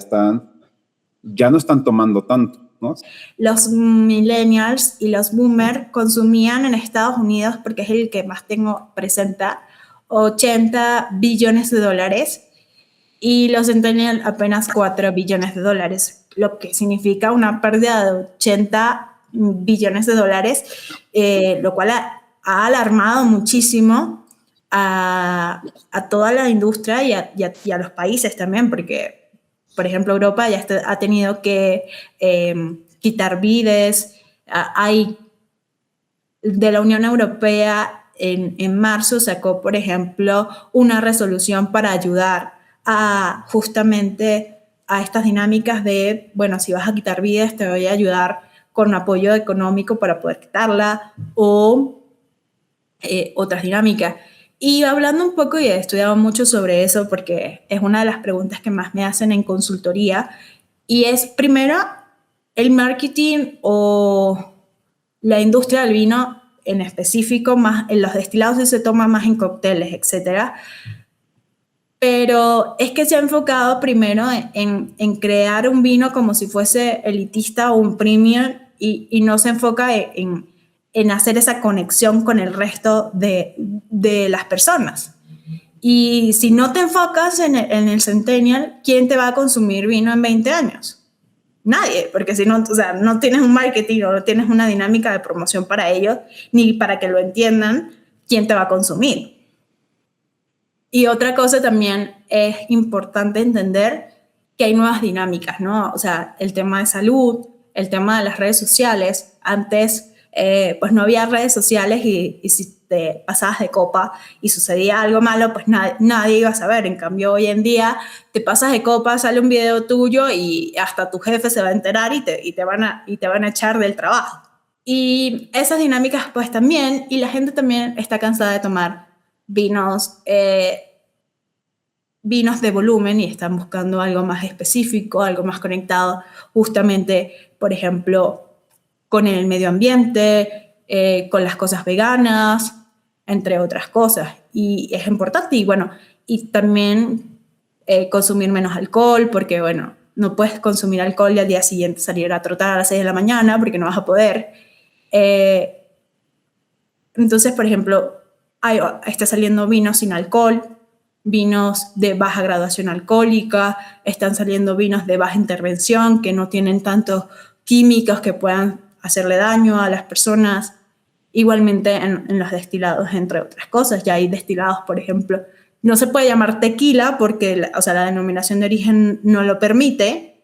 ya no están tomando tanto, ¿no? Los millennials y los boomers consumían en Estados Unidos, porque es el que más tengo presente, 80 billones de dólares, y los centennials apenas 4 billones de dólares, lo que significa una pérdida de 80 billones de dólares, lo cual ha alarmado muchísimo a toda la industria y a los países también, porque, por ejemplo, Europa ya ha tenido que quitar vides. Hay de la Unión Europea en marzo sacó, por ejemplo, una resolución para ayudar justamente a estas dinámicas de, bueno, si vas a quitar vides, te voy a ayudar con apoyo económico para poder quitarla, o otras dinámicas. Y hablando un poco, y he estudiado mucho sobre eso porque es una de las preguntas que más me hacen en consultoría, y es primero el marketing o la industria del vino en específico, más en los destilados sí se toma más en cócteles, etcétera. Pero es que se ha enfocado primero en crear un vino como si fuese elitista o un premium y no se enfoca en hacer esa conexión con el resto de las personas. Y si no te enfocas en el Centennial, ¿quién te va a consumir vino en 20 años? Nadie, porque si no, o sea, no tienes un marketing o no tienes una dinámica de promoción para ellos, ni para que lo entiendan, ¿quién te va a consumir? Y otra cosa también es importante entender que hay nuevas dinámicas, ¿no? O sea, el tema de salud, el tema de las redes sociales. Antes, pues no había redes sociales y si te pasabas de copa y sucedía algo malo, pues nadie iba a saber. En cambio, hoy en día te pasas de copa, sale un video tuyo y hasta tu jefe se va a enterar y te van a echar del trabajo. Y esas dinámicas, pues también, y la gente también está cansada de tomar vinos de volumen y están buscando algo más específico, algo más conectado justamente, por ejemplo, con el medio ambiente, con las cosas veganas, entre otras cosas. Y es importante. Y bueno, y también consumir menos alcohol, porque bueno, no puedes consumir alcohol y al día siguiente salir a trotar a las 6 de la mañana porque no vas a poder. Entonces, por ejemplo, está saliendo vino sin alcohol, vinos de baja graduación alcohólica, están saliendo vinos de baja intervención que no tienen tantos químicos que puedan hacerle daño a las personas. Igualmente en los destilados, entre otras cosas. Ya hay destilados, por ejemplo, no se puede llamar tequila porque la denominación de origen no lo permite,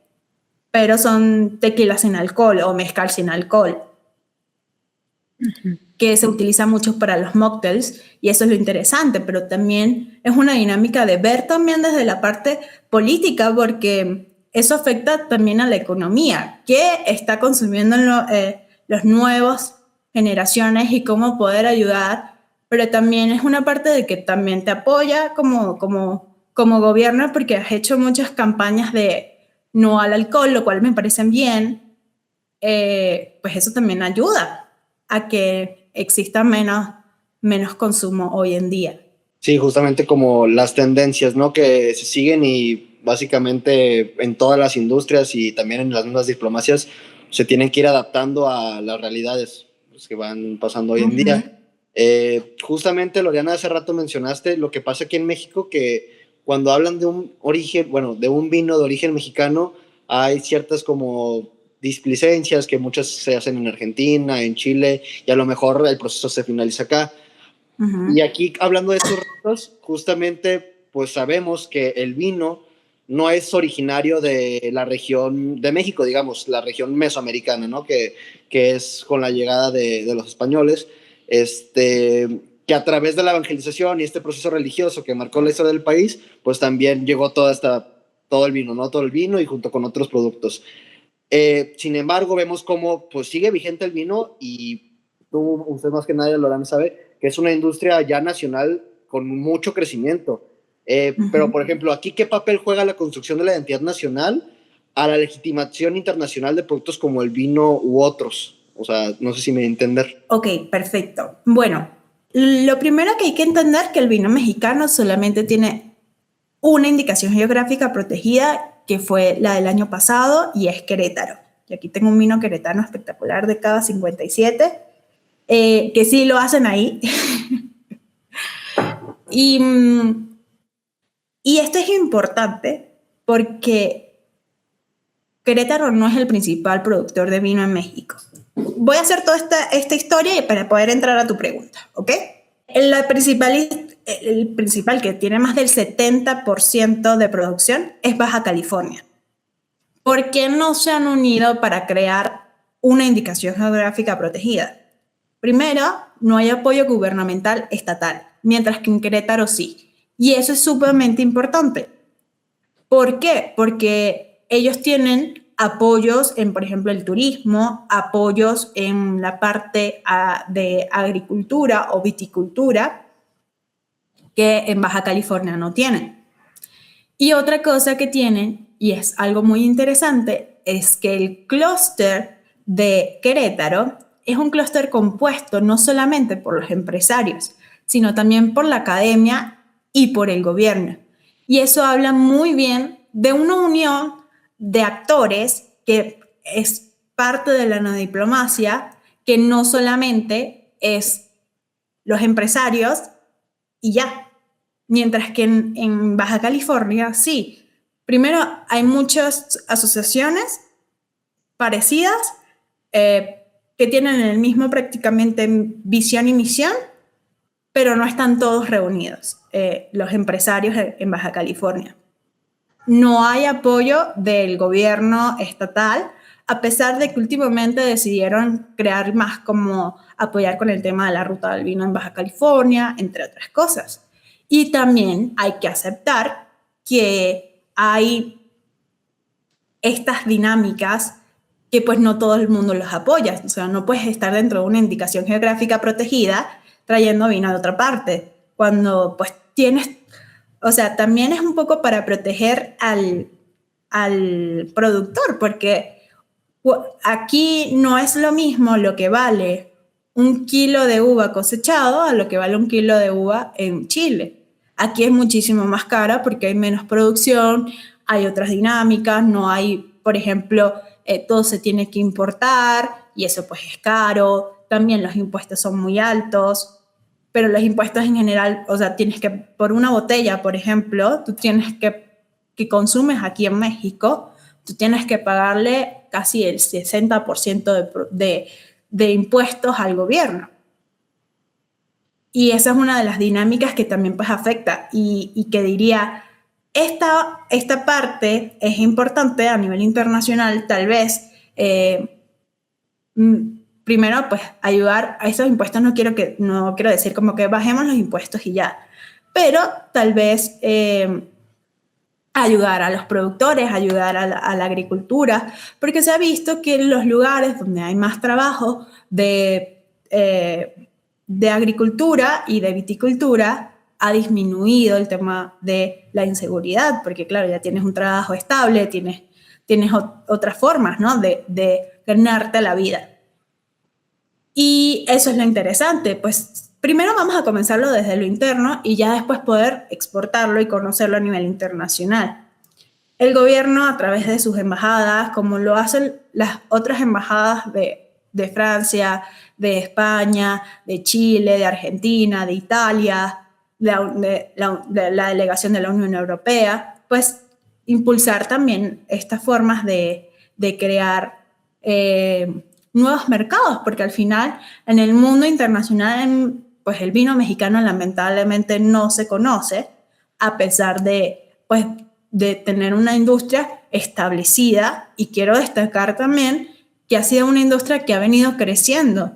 pero son tequilas sin alcohol o mezcal sin alcohol. Que se utiliza mucho para los mocktails y eso es lo interesante, pero también es una dinámica de ver también desde la parte política porque eso afecta también a la economía, qué está consumiendo los nuevos generaciones y cómo poder ayudar, pero también es una parte de que también te apoya como gobierno porque has hecho muchas campañas de no al alcohol, lo cual me parecen bien, pues eso también ayuda a que exista menos consumo hoy en día. Sí, justamente como las tendencias, ¿no? Que se siguen y básicamente en todas las industrias y también en las mismas diplomacias se tienen que ir adaptando a las realidades pues, que van pasando hoy en día. Justamente, Loriana, hace rato mencionaste lo que pasa aquí en México, que cuando hablan de un origen, bueno, de un vino de origen mexicano, hay ciertas como displicencias que muchas se hacen en Argentina, en Chile, y a lo mejor el proceso se finaliza acá. Y aquí, hablando de estos retos, justamente, pues sabemos que el vino no es originario de la región de México, digamos, la región mesoamericana, ¿no? Que es con la llegada de los españoles, que a través de la evangelización y este proceso religioso que marcó la historia del país, pues también llegó todo el vino, ¿no? Todo el vino y junto con otros productos. Sin embargo, vemos cómo pues sigue vigente el vino y usted más que nadie, Lorena, sabe que es una industria ya nacional con mucho crecimiento. Pero, por ejemplo, aquí, ¿qué papel juega la construcción de la identidad nacional a la legitimación internacional de productos como el vino u otros? O sea, no sé si me voy a entender. Ok, perfecto. Bueno, lo primero que hay que entender es que el vino mexicano solamente tiene una indicación geográfica protegida, que fue la del año pasado, y es Querétaro. Y aquí tengo un vino queretano espectacular de Cava 57, que sí lo hacen ahí. Y esto es importante porque Querétaro no es el principal productor de vino en México. Voy a hacer toda esta historia para poder entrar a tu pregunta, ¿ok? El principal que tiene más del 70% de producción es Baja California. ¿Por qué no se han unido para crear una indicación geográfica protegida? Primero, no hay apoyo gubernamental estatal, mientras que en Querétaro sí. Y eso es sumamente importante. ¿Por qué? Porque ellos tienen apoyos en, por ejemplo, el turismo, apoyos en la parte de agricultura o viticultura, que en Baja California no tienen. Y otra cosa que tienen, y es algo muy interesante, es que el clúster de Querétaro es un clúster compuesto no solamente por los empresarios, sino también por la academia y por el gobierno. Y eso habla muy bien de una unión de actores que es parte de la nanodiplomacia, que no solamente es los empresarios y ya. Mientras que en Baja California, sí. Primero, hay muchas asociaciones parecidas que tienen el mismo prácticamente visión y misión, pero no están todos reunidos, los empresarios en Baja California. No hay apoyo del gobierno estatal, a pesar de que últimamente decidieron crear más como apoyar con el tema de la ruta del vino en Baja California, entre otras cosas. Y también hay que aceptar que hay estas dinámicas que pues no todo el mundo los apoya. O sea, no puedes estar dentro de una indicación geográfica protegida trayendo vino de otra parte, cuando pues tienes, o sea, también es un poco para proteger al productor, porque aquí no es lo mismo lo que vale 1 kilo de uva cosechado a lo que vale 1 kilo de uva en Chile. Aquí es muchísimo más cara porque hay menos producción, hay otras dinámicas, no hay, por ejemplo, todo se tiene que importar y eso pues es caro. También los impuestos son muy altos, pero los impuestos en general, o sea, tienes que, por una botella, por ejemplo, tú tienes que consumes aquí en México, tú tienes que pagarle casi el 60% de impuestos al gobierno. Y esa es una de las dinámicas que también pues afecta y que diría, esta parte es importante a nivel internacional, tal vez, primero pues ayudar a esos impuestos, no quiero decir como que bajemos los impuestos y ya, pero tal vez ayudar a los productores, ayudar a la agricultura, porque se ha visto que en los lugares donde hay más trabajo de agricultura y de viticultura ha disminuido el tema de la inseguridad, porque claro, ya tienes un trabajo estable, tienes otras formas, ¿no? de ganarte la vida. Y eso es lo interesante, pues primero vamos a comenzarlo desde lo interno y ya después poder exportarlo y conocerlo a nivel internacional. El gobierno, a través de sus embajadas, como lo hacen las otras embajadas de Francia, de España, de Chile, de Argentina, de Italia, de la delegación de la Unión Europea, pues impulsar también estas formas de crear nuevos mercados, porque al final en el mundo internacional pues el vino mexicano lamentablemente no se conoce, a pesar de tener una industria establecida, y quiero destacar también que ha sido una industria que ha venido creciendo.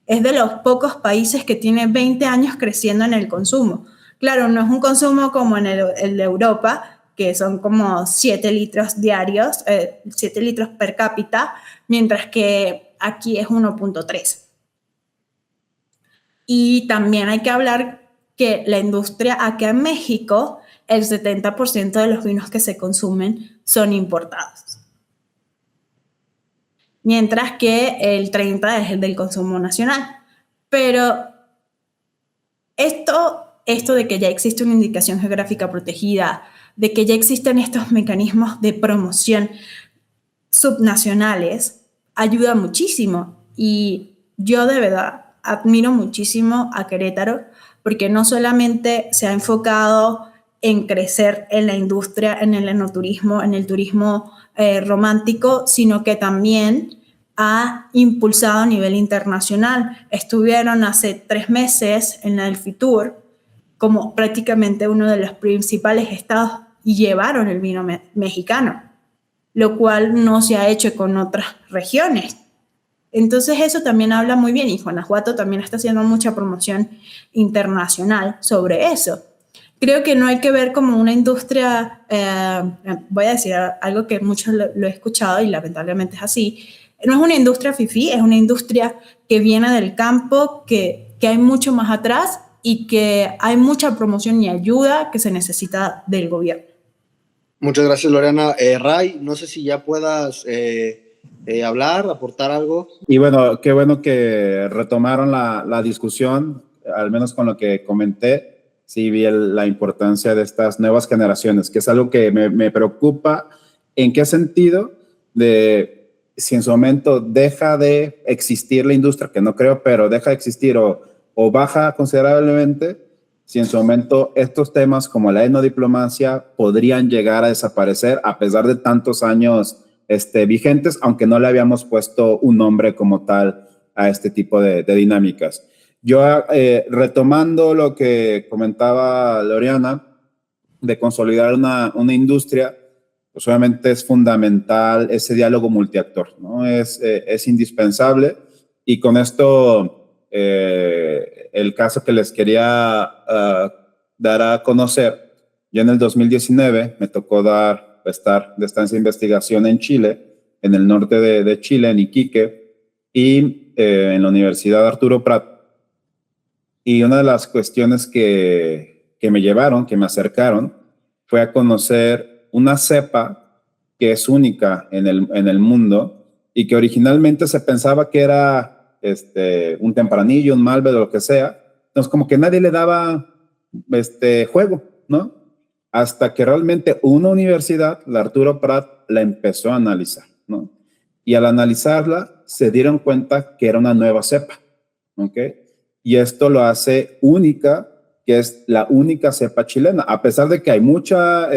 Es de los pocos países que tiene 20 años creciendo en el consumo. Claro, no es un consumo como en el de Europa, que son como 7 litros diarios, 7 litros per cápita, mientras que aquí es 1.3. Y también hay que hablar que la industria aquí en México, el 70% de los vinos que se consumen son importados, mientras que el 30% es el del consumo nacional. Pero esto de que ya existe una indicación geográfica protegida, de que ya existen estos mecanismos de promoción subnacionales, ayuda muchísimo. Y yo de verdad admiro muchísimo a Querétaro, porque no solamente se ha enfocado en crecer en la industria, en el enoturismo, en el turismo romántico, sino que también ha impulsado a nivel internacional. Estuvieron hace 3 meses en el Fitur como prácticamente uno de los principales estados y llevaron el vino mexicano, lo cual no se ha hecho con otras regiones. Entonces eso también habla muy bien, y Guanajuato también está haciendo mucha promoción internacional sobre eso. Creo que no hay que ver como una industria, voy a decir algo que muchos lo he escuchado y lamentablemente es así, no es una industria fifí, es una industria que viene del campo, que hay mucho más atrás y que hay mucha promoción y ayuda que se necesita del gobierno. Muchas gracias, Lorena. Ray, no sé si ya puedas hablar, aportar algo. Y bueno, qué bueno que retomaron la discusión, al menos con lo que comenté. Sí vi la importancia de estas nuevas generaciones, que es algo que me preocupa. ¿En qué sentido? De si en su momento deja de existir la industria, que no creo, pero deja de existir o baja considerablemente, si en su momento estos temas como la etnodiplomacia podrían llegar a desaparecer a pesar de tantos años vigentes, aunque no le habíamos puesto un nombre como tal a este tipo de dinámicas. Yo, retomando lo que comentaba Loriana, de consolidar una industria, pues obviamente es fundamental ese diálogo multiactor, ¿no? Es indispensable. Y con esto, el caso que les quería dar a conocer, yo en el 2019 me tocó estar de estancia de investigación en Chile, en el norte de Chile, en Iquique, y en la Universidad Arturo Prat. Y una de las cuestiones que me llevaron, que me acercaron, fue a conocer una cepa que es única en el mundo y que originalmente se pensaba que era un tempranillo, un malbec, lo que sea. Entonces, como que nadie le daba juego, ¿no? Hasta que realmente una universidad, la Arturo Prat, la empezó a analizar, ¿no? Y al analizarla, se dieron cuenta que era una nueva cepa, ¿ok? Y esto lo hace única, que es la única cepa chilena, a pesar de que hay mucha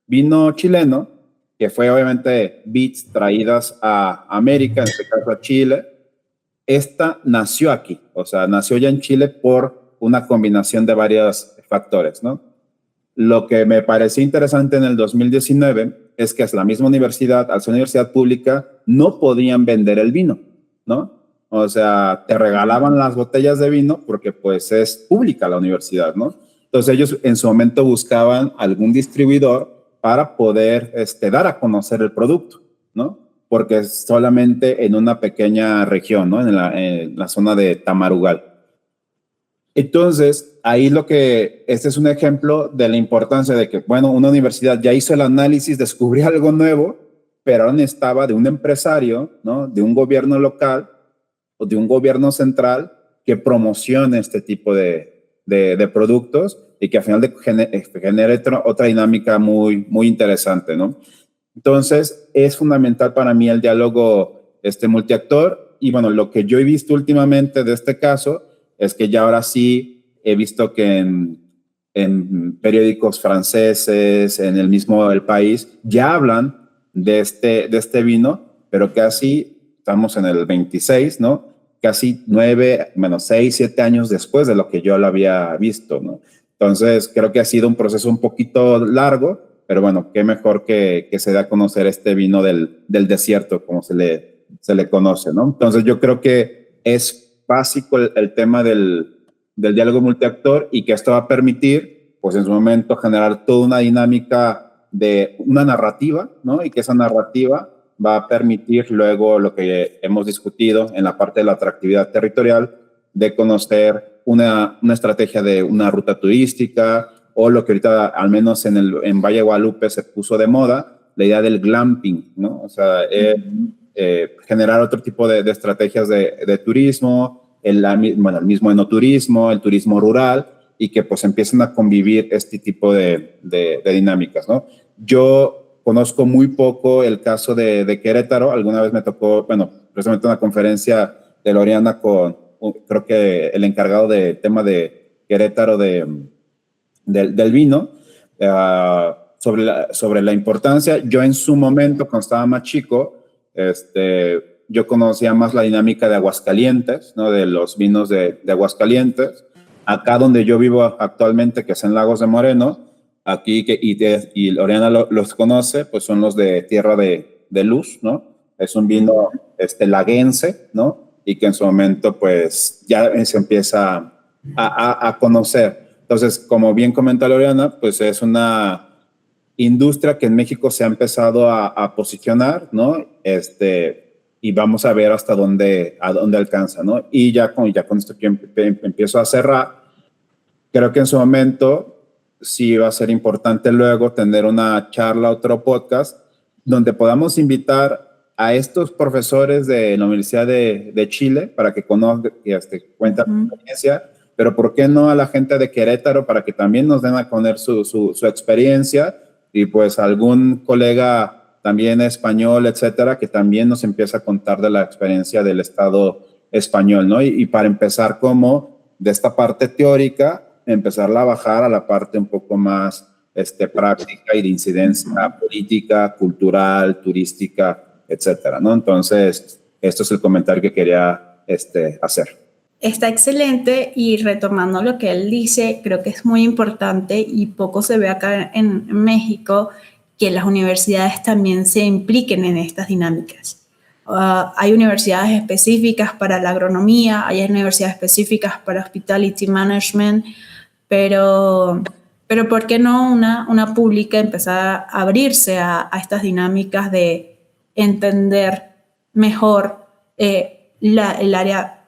vino chileno, que fue obviamente beets traídas a América, en este caso a Chile. Esta nació aquí, o sea, nació ya en Chile por una combinación de varios factores, ¿no? Lo que me pareció interesante en el 2019 es que es la misma universidad, al ser universidad pública, no podían vender el vino, ¿no? O sea, te regalaban las botellas de vino porque pues es pública la universidad, ¿no? Entonces ellos en su momento buscaban algún distribuidor para poder dar a conocer el producto, ¿no? Porque es solamente en una pequeña región, ¿no? En la zona de Tamarugal. Entonces, ahí este es un ejemplo de la importancia de que, bueno, una universidad ya hizo el análisis, descubrió algo nuevo, pero ahora necesitaba de un empresario, ¿no? De un gobierno local o de un gobierno central que promocione este tipo de productos y que al final genere otra dinámica muy, muy interesante, ¿no? Entonces, es fundamental para mí el diálogo multiactor. Y bueno, lo que yo he visto últimamente de este caso es que ya ahora sí he visto que en periódicos franceses, en el mismo El País, ya hablan de este vino, pero casi estamos en el 26, ¿no? Casi 6, 7 años después de lo que yo lo había visto, ¿no? Entonces, creo que ha sido un proceso un poquito largo, pero bueno, qué mejor que se dé a conocer este vino del desierto, como se le conoce, ¿no? Entonces, yo creo que es básico el tema del diálogo multiactor y que esto va a permitir, pues en su momento, generar toda una dinámica de una narrativa, ¿no? Y que esa narrativa va a permitir luego lo que hemos discutido en la parte de la atractividad territorial, de conocer una estrategia de una ruta turística o lo que ahorita, al menos en Valle de Guadalupe, se puso de moda, la idea del glamping, ¿no? O sea, generar otro tipo de estrategias de turismo, el mismo enoturismo, el turismo rural, y que pues empiecen a convivir este tipo de dinámicas, ¿no? Yo conozco muy poco el caso de Querétaro. Alguna vez me tocó, bueno, precisamente una conferencia de Loriana con, creo que el encargado del tema de Querétaro del vino, sobre la importancia. Yo en su momento, cuando estaba más chico, yo conocía más la dinámica de Aguascalientes, ¿no? De los vinos de Aguascalientes. Acá donde yo vivo actualmente, que es en Lagos de Moreno, aquí y Loriana los conoce, pues son los de Tierra de Luz, ¿no? Es un vino laguense, ¿no? Y que en su momento, pues, ya se empieza a conocer. Entonces, como bien comenta Loriana, pues es una industria que en México se ha empezado a posicionar, ¿no? y vamos a ver hasta dónde alcanza, ¿no? Y ya con esto que empiezo a cerrar, creo que en su momento sí va a ser importante luego tener una charla, otro podcast, donde podamos invitar a estos profesores de la Universidad de Chile para que conozcan y cuenten su experiencia, pero ¿por qué no a la gente de Querétaro para que también nos den a conocer su experiencia? Y pues algún colega también español, etcétera, que también nos empieza a contar de la experiencia del Estado español, ¿no? Y para empezar como de esta parte teórica, empezarla a bajar a la parte un poco más práctica y de incidencia política, cultural, turística, etcétera, ¿no? Entonces, esto es el comentario que quería hacer. Está excelente, y retomando lo que él dice, creo que es muy importante y poco se ve acá en México que las universidades también se impliquen en estas dinámicas. Hay universidades específicas para la agronomía, hay universidades específicas para hospitality management, pero ¿por qué no una pública empezar a abrirse a estas dinámicas de entender mejor el área,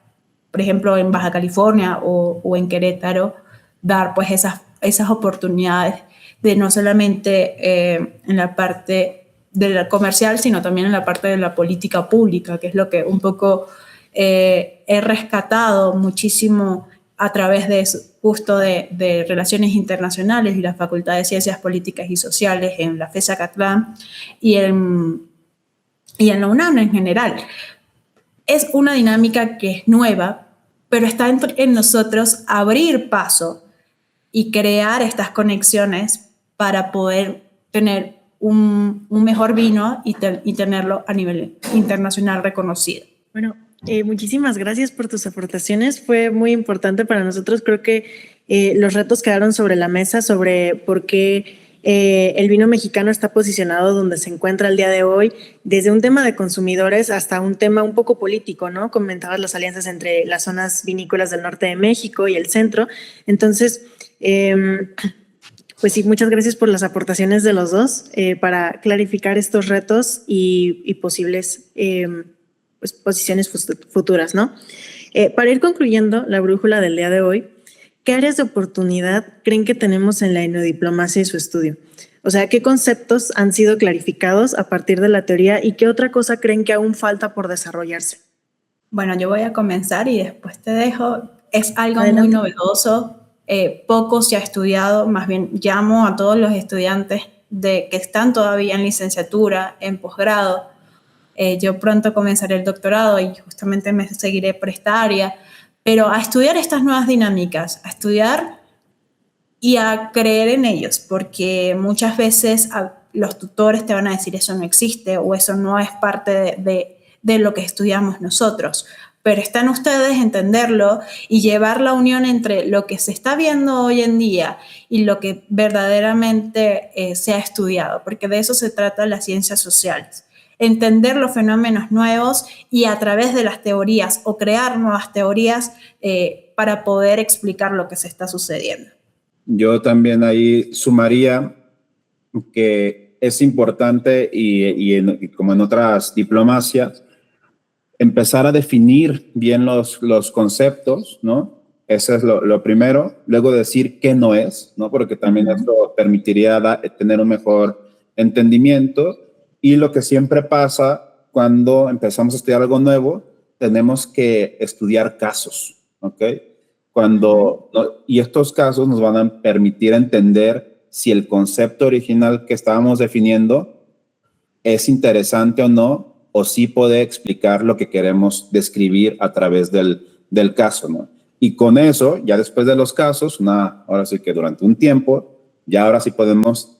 por ejemplo, en Baja California o en Querétaro, dar pues esas oportunidades de no solamente en la parte de la comercial, sino también en la parte de la política pública, que es lo que un poco he rescatado muchísimo a través de justo de Relaciones Internacionales y la Facultad de Ciencias Políticas y Sociales en la FES Acatlán y en la UNAM en general. Es una dinámica que es nueva, pero está en nosotros abrir paso y crear estas conexiones para poder tener un mejor vino y tenerlo a nivel internacional reconocido. Bueno, muchísimas gracias por tus aportaciones. Fue muy importante para nosotros. Creo que los retos quedaron sobre la mesa sobre por qué el vino mexicano está posicionado donde se encuentra el día de hoy, desde un tema de consumidores hasta un tema un poco político, ¿no? Comentabas las alianzas entre las zonas vinícolas del norte de México y el centro. Entonces, pues sí, muchas gracias por las aportaciones de los dos para clarificar estos retos y posibles pues, posiciones futuras, ¿no? Para ir concluyendo la brújula del día de hoy, ¿qué áreas de oportunidad creen que tenemos en la enodiplomacia y su estudio? O sea, ¿qué conceptos han sido clarificados a partir de la teoría y qué otra cosa creen que aún falta por desarrollarse? Bueno, yo voy a comenzar y después te dejo. Es algo Adelante. muy novedoso, poco se ha estudiado, más bien llamo a todos los estudiantes que están todavía en licenciatura, en posgrado. Yo pronto comenzaré el doctorado y justamente me seguiré por esta área, pero a estudiar estas nuevas dinámicas, a estudiar y a creer en ellos, porque muchas veces los tutores te van a decir eso no existe o eso no es parte de lo que estudiamos nosotros, pero está en ustedes entenderlo y llevar la unión entre lo que se está viendo hoy en día y lo que verdaderamente se ha estudiado, porque de eso se trata las ciencias sociales. Entender los fenómenos nuevos y a través de las teorías o crear nuevas teorías para poder explicar lo que se está sucediendo. Yo también ahí sumaría que es importante y como en otras diplomacias, empezar a definir bien los conceptos, ¿no? Eso es lo primero. Luego decir qué no es, ¿no? Porque también esto permitiría tener un mejor entendimiento. Y lo que siempre pasa cuando empezamos a estudiar algo nuevo, tenemos que estudiar casos, ¿ok? Y estos casos nos van a permitir entender si el concepto original que estábamos definiendo es interesante o no, o sí puede explicar lo que queremos describir a través del caso, ¿no? Y con eso, ya después de los casos, ahora sí que durante un tiempo, ya ahora sí podemos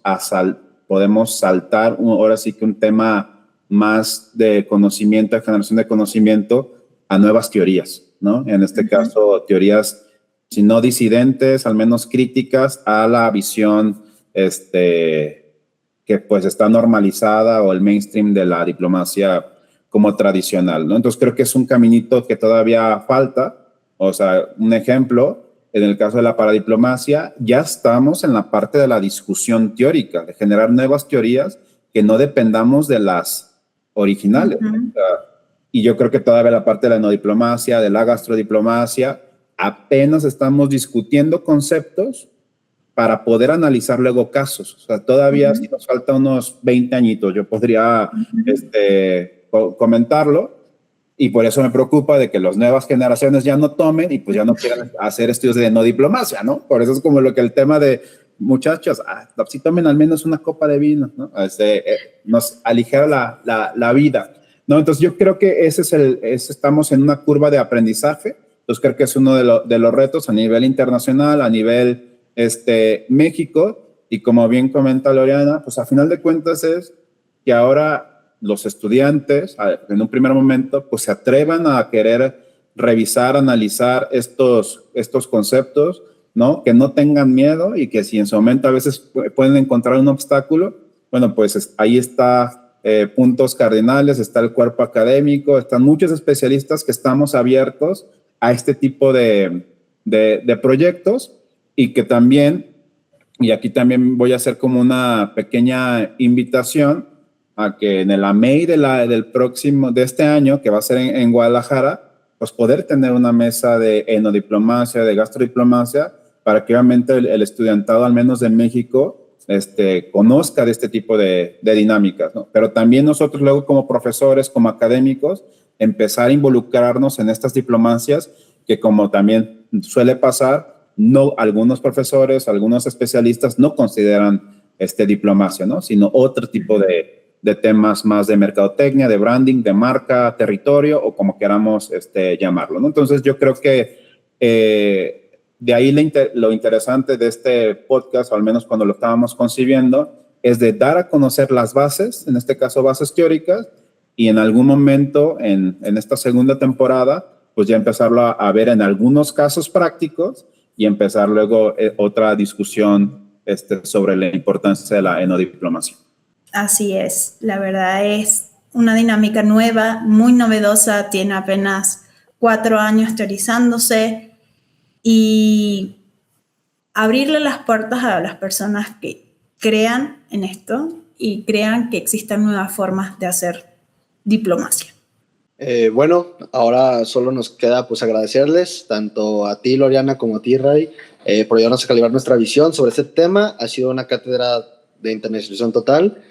saltar, ahora sí que un tema más de conocimiento, de generación de conocimiento, a nuevas teorías, ¿no? En este caso, teorías, si no disidentes, al menos críticas a la visión que pues está normalizada o el mainstream de la diplomacia como tradicional, ¿no? Entonces creo que es un caminito que todavía falta. O sea, un ejemplo, en el caso de la paradiplomacia, ya estamos en la parte de la discusión teórica, de generar nuevas teorías que no dependamos de las originales. O sea, y yo creo que todavía la parte de la enodiplomacia, de la gastrodiplomacia, apenas estamos discutiendo conceptos para poder analizar luego casos. O sea, todavía si nos falta unos 20 añitos, yo podría comentarlo, y por eso me preocupa de que las nuevas generaciones ya no tomen y pues ya no quieran hacer estudios de enodiplomacia, ¿no? Por eso es como lo que el tema de muchachos, si tomen al menos una copa de vino, ¿no? Nos aligera la vida, ¿no? Entonces yo creo que estamos en una curva de aprendizaje. Entonces creo que es uno de los retos a nivel internacional, a nivel México, y como bien comenta Loriana, pues a final de cuentas es que ahora los estudiantes, en un primer momento, pues se atrevan a querer revisar, analizar estos conceptos, ¿no? Que no tengan miedo, y que si en su momento a veces pueden encontrar un obstáculo, bueno, pues ahí está puntos cardinales, está el cuerpo académico, están muchos especialistas que estamos abiertos a este tipo de proyectos, y que también, y aquí también voy a hacer como una pequeña invitación a que en el AMEI de este año, que va a ser en Guadalajara, pues poder tener una mesa de enodiplomacia, de gastrodiplomacia, para que obviamente el estudiantado, al menos de México, conozca de este tipo de dinámicas, ¿no? Pero también nosotros luego como profesores, como académicos, empezar a involucrarnos en estas diplomacias que, como también suele pasar, algunos profesores, algunos especialistas no consideran diplomacia, ¿no? Sino otro tipo de temas más de mercadotecnia, de branding, de marca, territorio, o como queramos llamarlo, ¿no? Entonces yo creo que de ahí lo interesante de este podcast, o al menos cuando lo estábamos concibiendo, es de dar a conocer las bases, en este caso bases teóricas, y en algún momento en esta segunda temporada, pues ya empezarlo a ver en algunos casos prácticos, y empezar luego otra discusión sobre la importancia de la enodiplomacia. Así es, la verdad es una dinámica nueva, muy novedosa, tiene apenas 4 años teorizándose, y abrirle las puertas a las personas que crean en esto y crean que existan nuevas formas de hacer diplomacia. Bueno, ahora solo nos queda pues agradecerles tanto a ti, Loriana, como a ti, Ray, por ayudarnos a calibrar nuestra visión sobre este tema. Ha sido una cátedra de internacionalización total.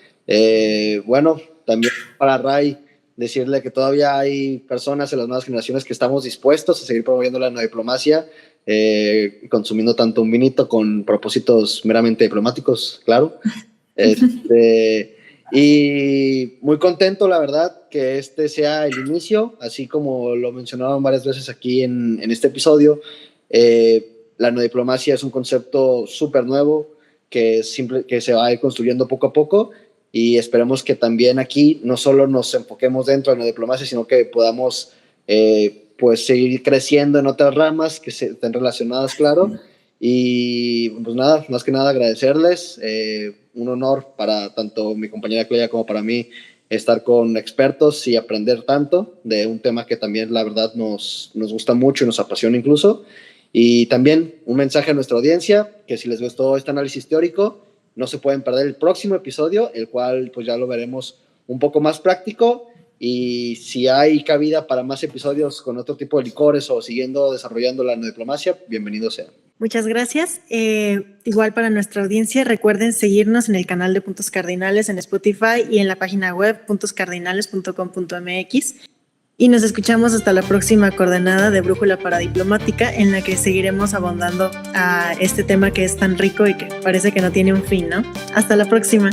Bueno, también para Ray decirle que todavía hay personas en las nuevas generaciones que estamos dispuestos a seguir promoviendo la enodiplomacia, consumiendo tanto un vinito con propósitos meramente diplomáticos, claro. Y muy contento, la verdad, que este sea el inicio, así como lo mencionaban varias veces aquí en este episodio. La enodiplomacia es un concepto súper nuevo que se va a ir construyendo poco a poco, y esperemos que también aquí no solo nos enfoquemos dentro de la enodiplomacia, sino que podamos pues seguir creciendo en otras ramas que estén relacionadas, claro. Y pues nada, más que nada agradecerles, un honor para tanto mi compañera Clea como para mí estar con expertos y aprender tanto de un tema que también la verdad nos gusta mucho y nos apasiona incluso. Y también un mensaje a nuestra audiencia, que si les gustó este análisis teórico, no se pueden perder el próximo episodio, el cual pues ya lo veremos un poco más práctico, y si hay cabida para más episodios con otro tipo de licores o siguiendo desarrollando la enodiplomacia, bienvenidos sean. Muchas gracias. Igual para nuestra audiencia, recuerden seguirnos en el canal de Puntos Cardinales en Spotify y en la página web puntoscardinales.com.mx. Y nos escuchamos hasta la próxima coordenada de Brújula Paradiplomática, en la que seguiremos abondando a este tema que es tan rico y que parece que no tiene un fin, ¿no? Hasta la próxima.